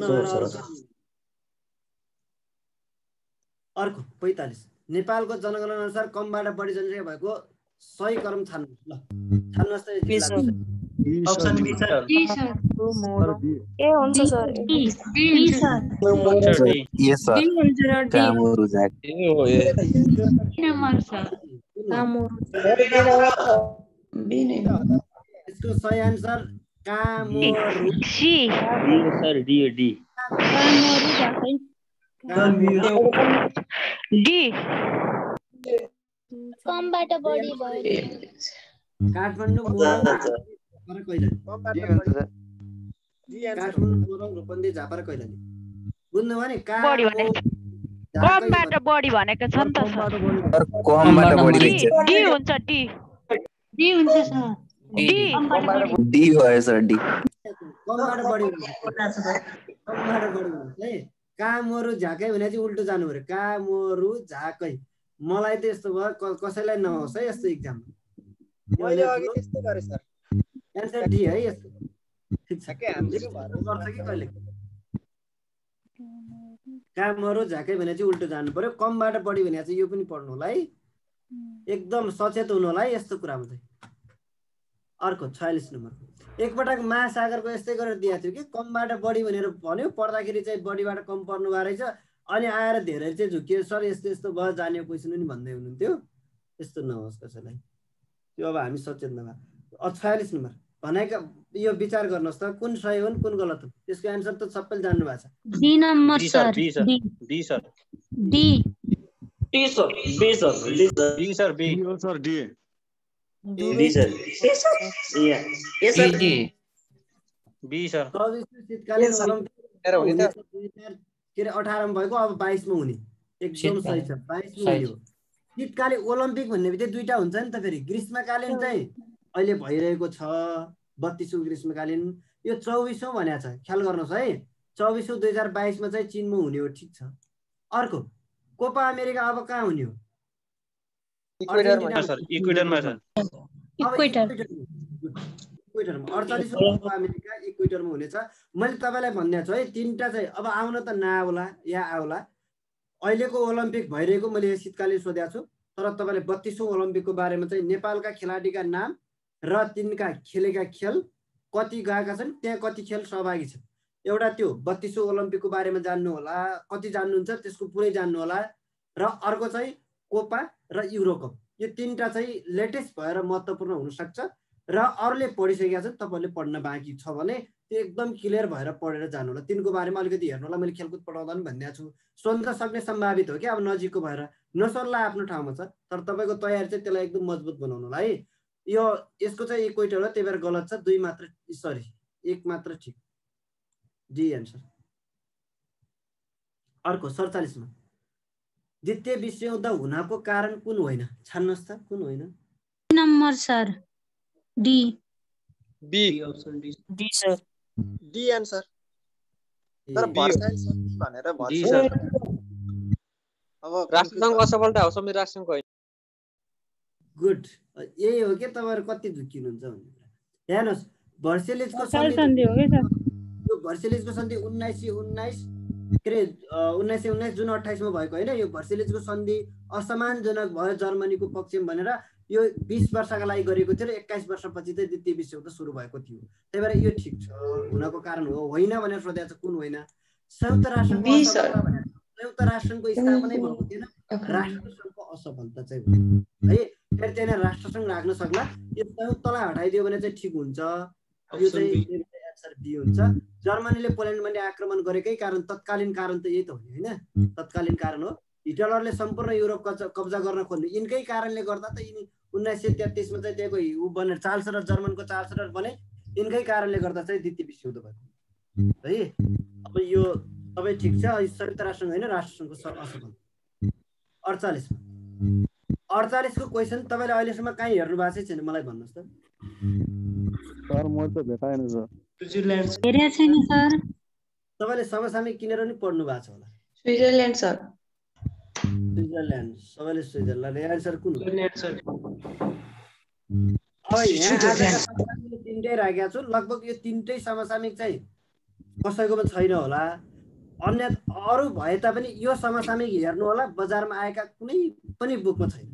अर्को 45 नेपालको जनगणना अनुसार कमबाट बढी जनसङ्ख्या भएको सही क्रम छान्नु ल छान्नुस् त अप्सन बी सर ए हुन्छ सर डी सर यस सर कामोरु जाक सी नम्बर सर बी नै यसको सही आन्सर कामोरु सी सर डी कामोरु जाकै डी कमबाट बढी भयो काठमाडौँ मोरङ कैलाली काठमाडौँ मोरङ रूपन्देही झापा र कैलाली बुझ्नु भने कमबाट बढी भनेको छ नि त सर कमबाट बढी रहेछ डी हुन्छ डी हुन्छ सर डी भयो सर डी कमबाट बढी है कामोरु झाकै भने चाहिँ उल्टो जानु पर्यो कामोरु झाकै मलाई त यस्तो भयो कसैलाई नहोस् है यस्तो इक्जाम मैले अघि त्यस्तै गरे सर एन्सर डी है यस्तो ठीक छ के हामीले गर्छ कि कहिले कामहरु झाकै भने चाहिँ उल्टो जानु पर्यो कमबाट बढी भने चाहिँ यो पनि पढ्नु होला है एकदम सचेत हुनु होला है यस्तो कुरामा चाहिँ। अर्को 46 नम्बर एकपटक महासागरको यस्तै गरेर दिएको थियो कि कमबाट बढी भनेर भन्यो, पढ्दाखेरि चाहिँ बढीबाट कम पर्नु भएको रहेछ, अनि आएर धेरै चाहिँ झुकियो सर यस्तो यस्तो भयो जाने क्वेसन पनि भन्दै हुनुहुन्थ्यो। यस्तो नहोस् कसैलाई, त्यो अब हामी सचेत नभए। 46 नम्बर भनेका यो विचार गर्नुहोस् त कुन सही हुन् कुन गलत हुन्, त्यसको एन्सर त सबैले जान्नु भएको छ। D number sir. B sir D sir T sir B sir B sir B sir D B sir A sir B sir 24 शीतकालीन ओलम्पिक के अरे 18 मा भएको अब 22 मा हुने एकदम सही छ। 22 मा हुने हो। शीतकालीन ओलम्पिक भन्ने बित्तिकै दुईटा हुन्छ नि त फेरि। ग्रीष्मकालीन चाहिँ अहिले भइरहेको छ 32औं ग्रीष्मकालीन, यो 24औं भनेको छ, ख्याल गर्नुहोस् है। 24औं 2022 मा चाहिँ चीनमा हुने हो, ठिक छ। अर्को कोपा अमेरिका अब कहाँ हुने हो? इक्वेडरमा सर इक्वेडरमा सर इक्वेटरमा 48औं कोपा अमेरिका इक्वेटरमा हुनेछ। मैले तपाईलाई भन्ने छु है तीनटा चाहिँ अब आउन त नआउला या आउला। अहिलेको ओलम्पिक भइरहेको मैले शीतकालीन सोधेको छु, तर तपाईले 32औं ओलम्पिकको बारेमा चाहिँ नेपालका खेलाडीका नाम र तिनका खेलेका खेल कति गएका छन्, त्यहाँ कति खेल सहभागी छन्, एउटा त्यो 32औं ओलम्पिकको बारेमा जान्नु होला, कति जान्नुहुन्छ त्यसको पुरै जान्नु होला। र अर्को चाहिँ कोपा र युरोकप, यो तीनटा चाहिँ लेटेस्ट भएर महत्त्वपूर्ण हुन सक्छ। र अरूले पढिसकेका छन्, तपाईहरुले पढ्न बाँकी छ भने त्यो एकदम क्लियर भएर पढेर जानु होला। तिनको बारेमा अलिकति हेर्नु होला। मैले खेलकुद पढाउँदा पनि भनिदिएको छु, सोध्न सक्ने सम्भावित हो कि अब नजिकको भएर नसर्ला आफ्नो ठाउँमा छ, तर तपाईको तयारी चाहिँ त्यसलाई एकदम मजबुत बनाउनु होला है। यो यसको चाहिँ इक्वेटर हो, त्यही भएर गलत छ। 2 मात्र सरी 1 मात्र ठिक, डी एन्सर। अर्को 47 मा द्वितीय विश्वयुद्ध हुनको कारण कुन होइन, छान्नुहोस् त कुन होइन। Number sir D B D sir D answer. तर भर्साइ भनेर भर्छ। अब राष्ट्रसङ्घ असफलता हो, संयुक्त राष्ट्रसङ्घ होइन। गुड, यही हो के तपाईहरु कति झुकिनुहुन्छ भन्ने कुरा। हेर्नुहोस् भर्सेलिजको सन्धि हो के सर? यो भर्सेलिजको सन्धि 1919 के रे 1919 जुन 28 मा भएको होइन। यो भर्सेलिजको सन्धि असमानजनक भयो जर्मनीको पक्षमा भनेर यो 20 वर्षका लागि गरेको थियो र 21 वर्षपछि चाहिँ द्वितीय विश्वयुद्ध सुरु भएको थियो। त्यही भएर यो ठिक छ, हुनको कारण हो। होइन भनेर सोधेको छ कुन होइन। संयुक्त राष्ट्रको असफलता भनेर संयुक्त राष्ट्रको स्थापनै भएको थिएन, राष्ट्रसङ्घको असफलता चाहिँ हो है। फेरि त्यहाँ राष्ट्रसङ्घ राख्न सक्ला, यो संयुक्तलाई हटाइदियो भने चाहिँ ठिक हुन्छ। यो चाहिँ एन्सर बी हुन्छ। जर्मनीले पोल्यान्डमा आक्रमण गरेकै कारण तत्कालीन कारण त यही त हो नि हैन, तत्कालीन कारण हो। हिटलरले सम्पूर्ण युरोप कब्जा गर्न खोज्नु यिनकै कारणले गर्दा त यिनी 1933 मा चाहिँ त्यहाँको उ बनेर चान्सलर जर्मनको चान्सलर बने, यिनकै कारणले गर्दा चाहिँ द्वितीय विश्वयुद्ध भयो है। अब यो सबै ठिक छ। संयुक्त राष्ट्रसङ्घ होइन, राष्ट्रसङ्घको असफल। 48 को क्वेशन तपाईले अहिलेसम्म कहाँ हेर्नु भएको छैन मलाई भन्नुस् त। सर म त भेटाएन सर। स्विट्जरल्यान्ड हेरेको छैन सर। तपाईले समसामयिक किनेर नि पढ्नु भएको छ होला। स्विट्जरल्यान्ड सर। स्विट्जरल्यान्ड, सबैले स्विट्जरल्यान्ड एन्सर कुन हो? स्विट्जरल्यान्ड सर। अब यहाँ आजका तीनटै राखेको छु, लगभग यो तीनटै समसामयिक चाहिँ कसैकोमा छैन होला। अन्य अरू भए तापनि यो समसामयिक हेर्नु होला, बजारमा आएका कुनै पनि बुकमा छैन,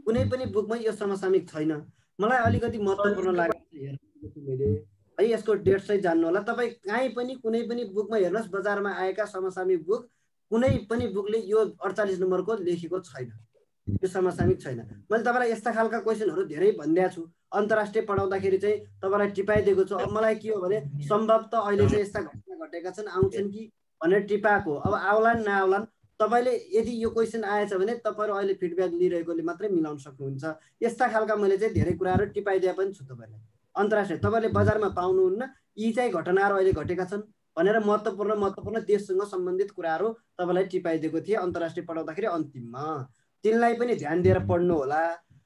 कुनै पनि बुकमा यो समसामयिक छैन। मलाई अलिकति महत्त्वपूर्ण लागेको छ मैले है, यसको डेट चाहिँ जान्नु होला। तपाईँ कहीँ पनि कुनै पनि बुकमा हेर्नुहोस्, बजारमा आएका समसामयिक बुक कुनै पनि बुकले यो 48 नम्बरको लेखेको छैन, यो समसामयिक छैन। मैले तपाईँलाई यस्ता खालका क्वेसनहरू धेरै भनिदिएको छु, अन्तर्राष्ट्रिय पढाउँदाखेरि चाहिँ तपाईँलाई टिपाइदिएको छु। अब मलाई के हो भने सम्भवतः अहिले चाहिँ यस्ता घटना घटेका छन्, आउँछन् कि भनेर टिपाएको। अब आउलान् नआउलान्, तपाईँले यदि यो क्वेसन आएछ भने तपाईँहरू अहिले फिडब्याक लिइरहेकोले मात्रै मिलाउन सक्नुहुन्छ। यस्ता खालका मैले चाहिँ धेरै कुराहरू टिपाइदिए पनि छु तपाईँलाई। अन्तर्राष्ट्रिय तपाईँले बजारमा पाउनुहुन्न, यी चाहिँ घटनाहरू अहिले घटेका छन् भनेर महत्त्वपूर्ण देशसँग सम्बन्धित कुराहरू तपाईँलाई टिपाइदिएको थिएँ अन्तर्राष्ट्रिय पढाउँदाखेरि अन्तिममा। तिनलाई पनि ध्यान दिएर पढ्नु होला।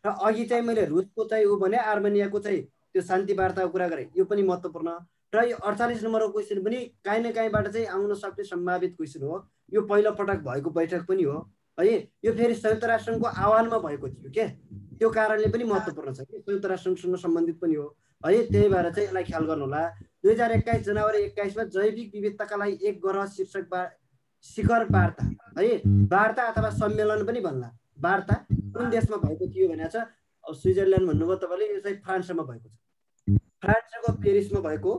र अघि चाहिँ मैले रुसको चाहिँ ऊ भने आर्मेनियाको चाहिँ त्यो शान्ति वार्ताको कुरा गरेँ, यो पनि महत्त्वपूर्ण। र यो 48 नम्बरको क्वेसन पनि काहीँ न काहीँबाट चाहिँ आउन सक्ने सम्भावित क्वेसन हो। यो पहिलो पटक भएको बैठक पनि हो है। यो फेरि संयुक्त राष्ट्रको आह्वानमा भएको थियो के, त्यो कारणले पनि महत्त्वपूर्ण छ कि संयुक्त राष्ट्रसँग सम्बन्धित पनि हो है। त्यही भएर चाहिँ यसलाई ख्याल गर्नु होला। 2021 जनवरी 21 मा जैविक विविधताका लागि एक ग्रह शीर्षक शिखर वार्ता है, वार्ता अथवा सम्मेलन पनि भन्ला, वार्ता कुन देशमा भएको थियो भनेको छ। अब स्विजरल्यान्ड भन्नुभयो तपाईँले, यो चाहिँ फ्रान्समा भएको छ। फ्रान्सको पेरिसमा भएको।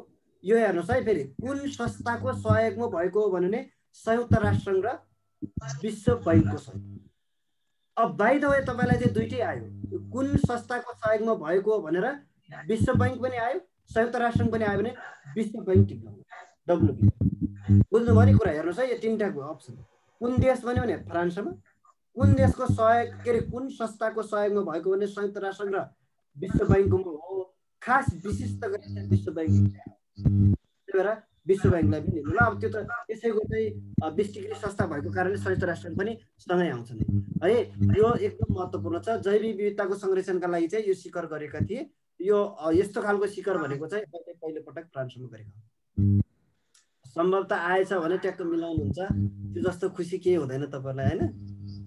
यो हेर्नुहोस् है, फेरि कुन संस्थाको सहयोगमा भएको हो भने संयुक्त राष्ट्र संघ र विश्व बैंकको सहयोग। अब बाइ द वे तपाईँलाई चाहिँ दुइटै आयो, कुन संस्थाको सहयोगमा भएको हो भनेर विश्व बैंक पनि आयो, संयुक्त राष्ट्र संघ पनि आयो भने विश्व बैंक टिक लगाउनु, WB। बुझ्नुभयो नि कुरा? हेर्नुहोस् है, यो तीनटाको अप्सन। कुन देश भन्यो भने फ्रान्समा, कुन देशको सहयोग के अरे कुन संस्थाको सहयोगमा भएको भने संयुक्त राष्ट्र संघ र विश्व बैंकमा हो। खास विशिष्ट गरेर विश्व बैंक, त्यही भएर विश्व बैंकलाई पनि लिनु ल। अब त्यो त त्यसैको चाहिँ 20 डिग्री संस्था भएको कारणले संयुक्त राष्ट्र पनि सँगै आउँछ नि है। यो एकदम महत्त्वपूर्ण छ। जैविक विविधताको संरक्षणका लागि चाहिँ यो शिखर गरेका थिए। यो यस्तो खालको शिखर भनेको चाहिँ पहिलो पटक फ्रान्समा गरेको हो। सम्भवतः आएछ भने ट्याक्क मिलाउनुहुन्छ, त्यो जस्तो खुसी केही हुँदैन तपाईँलाई हैन।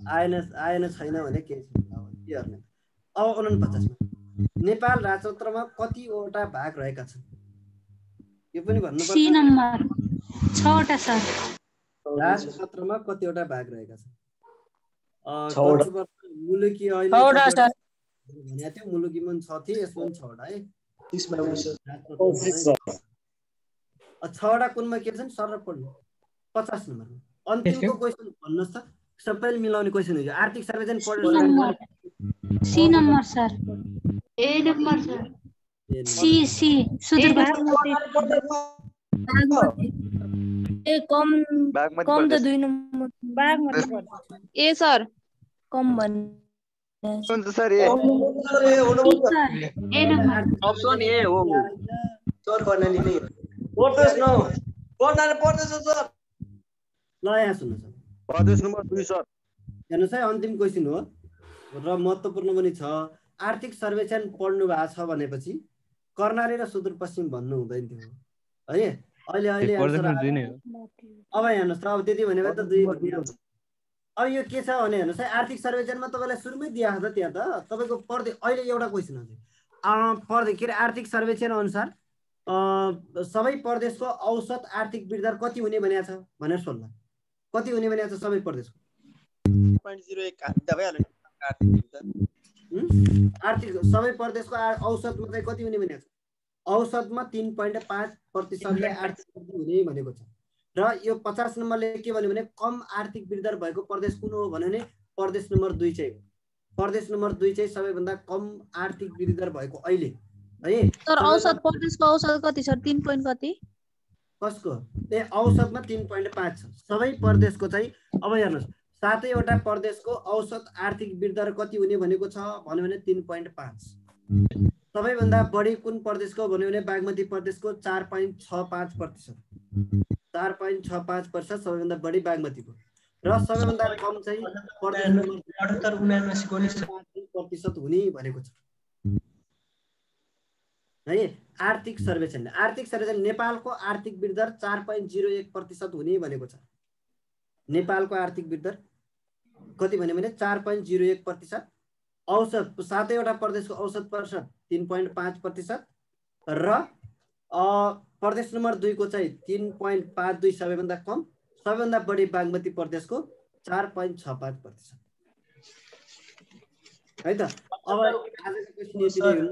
आएन छैन भने केही छैन। अब 49 मा नेपाल राजतन्त्रमा कतिवटा भाग रहेका छन्? यो पनि भन्नुपर्छ। सी नम्बर 6 वटा सर। राजतन्त्रमा कतिवटा भाग रहेका छन्? 6 वटा। मुलुकी अहिले 6 वटा सर। भने त्यो मुलुकीमा 6 थिए, यसमा 6 वटा है। 6 वटा कुनमा के छन् सर र पढ्नु। 50 नम्बरमा अन्तिमको क्वेशन भन्नुस् त, सबैले मिलाउने क्वेशन हो यो। आर्थिक सर्वेक्षण पढ्नु। C number sir. A number sir. C Sudurpashchim. A कम त 2 नम्बर बागमती। ए सर कम भन्ने sir A number option A हो। सर कर्णाली नै पढ्दैछ न, कर्णाली पढ्दैछ सर। ल यहाँ सुन्नुहोस्, प्रदेश नम्बर 2 सर। हेर्नुहोस् है, अन्तिम क्वेशन हो र महत्त्वपूर्ण पनि छ। आर्थिक सर्वेक्षण पढ्नु भएको छ भनेपछि कर्णाली र सुदूरपश्चिम भन्नु हुँदैन थियो है। अहिले आन्सर अब हेर्नुहोस् त, अब त्यति भनेको त 2 भनिहाल्छ। अब यो के छ भने हेर्नुहोस् है, आर्थिक सर्वेक्षणमा तपाईँलाई सुरुमै दिएको छ त त्यहाँ त तपाईँको पढ्दै अहिले एउटा क्वेसन हुन्छ पढ्दै के अरे आर्थिक सर्वेक्षण अनुसार सबै प्रदेशको औसत आर्थिक वृद्धि दर कति हुने भनेको छ भनेर सोध्ला। कति हुने भनेको छ सबै प्रदेशको? 0.01 काट्दा भइहाल्यो आर्थिक सबै प्रदेशको औसतमा चाहिँ कति हुने भनेको छ? औसतमा 3.5% आर्थिक वृद्धि हुने भनेको छ। र यो 50 नम्बरले के भन्यो भने कम आर्थिक वृद्धि दर भएको प्रदेश कुन हो भन्यो भने प्रदेश नम्बर 2 चाहिँ हो। प्रदेश नम्बर 2 चाहिँ सबैभन्दा कम आर्थिक वृद्धि दर भएको अहिले है। सर औसत प्रदेशको औसत कति छ? 3 पोइन्ट कति? कसको? ए औसतमा 3.5 छ सबै प्रदेशको चाहिँ। अब हेर्नुहोस् 7 वटा प्रदेशको औसत आर्थिक वृद्धि दर कति हुने भनेको छ भन्यो भने 3.5। सबैभन्दा बढी कुन प्रदेशको भन्यो भने बागमती प्रदेशको 4.65%। 4.65% सबैभन्दा बढी बागमतीको। र सबैभन्दा कम चाहिँ प्रदेश नम्बर 78% हुने भनेको छ है। आर्थिक सर्वेक्षण नेपालको आर्थिक वृद्धि दर 4.01% हुने भनेको छ। नेपालको आर्थिक वृद्धि दर कति भन्यो भने 4.01%। औसत 7 वटा प्रदेशको औसत प्रतिशत 3.5% र प्रदेश नम्बर 2 को चाहिँ 3.52 सबैभन्दा कम। सबैभन्दा बढी बागमती प्रदेशको 4.65% है त। अब आजको क्वेशन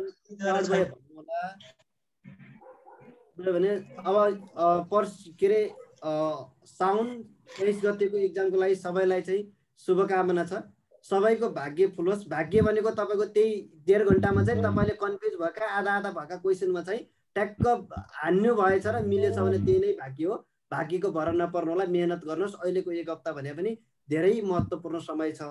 भने अब के अरे साउन 23 गतेको इक्जामको लागि सबैलाई चाहिँ शुभकामना छ। सबैको भाग्य फुलोस्। भाग्य भनेको तपाईँको त्यही 1.5 घन्टामा चाहिँ तपाईँले कन्फ्युज भएका आधा भएका क्वेसनमा चाहिँ ट्याक्क हान्नु भएछ र मिलेछ भने त्यही नै भाग्य हो। भाग्यको भर नपर्नु होला, मेहनत गर्नुहोस्। अहिलेको 1 हप्ता भने पनि धेरै महत्त्वपूर्ण समय छ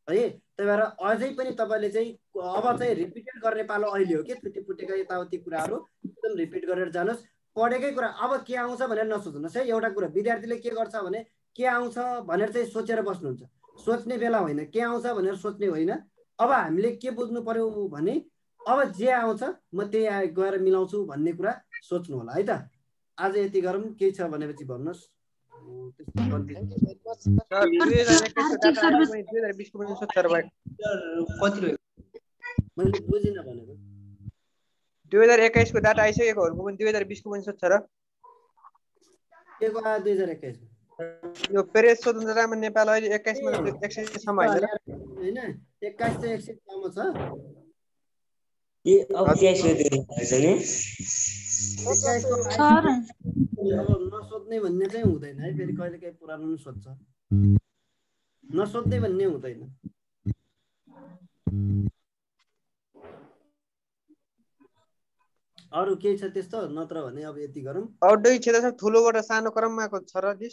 है। त्यही भएर अझै पनि तपाईँले चाहिँ अब चाहिँ रिपिटेड गर्ने पालो अहिले हो कि छुट्टी फुटेका यताउति कुराहरू एकदम रिपिट गरेर जानुहोस्। पढेकै कुरा अब के आउँछ भनेर नसोच्नुहोस् है। एउटा कुरा विद्यार्थीले के गर्छ भने के आउँछ भनेर चाहिँ सोचेर बस्नुहुन्छ। सोच्ने बेला होइन, के आउँछ भनेर सोच्ने होइन। अब हामीले के बुझ्नु पर्यो भने अब जे आउँछ म त्यही गएर मिलाउँछु भन्ने कुरा सोच्नु होला है त। आज यति गरौँ, केही छ भनेपछि भन्नुहोस्। मैले बुझिनँ भनेको 2021 को डाटा आइसकेकोहरुको पनि 2020 को पनि सोध्छ र के को 2021 यो प्रेस स्वतन्त्रतामा नेपाल अहिले 21 मा 100 सम्म हैन र होइन 2161 छ ये अब 23 दिनु अब नसोध्ने भन्ने चाहिँ हुँदैन है फेरि कहिले काहीँ पुरानो पनि सोध्छ नसोध्ने भन्ने हुँदैन अरु केही छ त्यस्तो नत्र भने अब यति गरौँ अड्डै क्षेत्र ठुलोबाट सानो क्रममा आएको छ र लिस्ट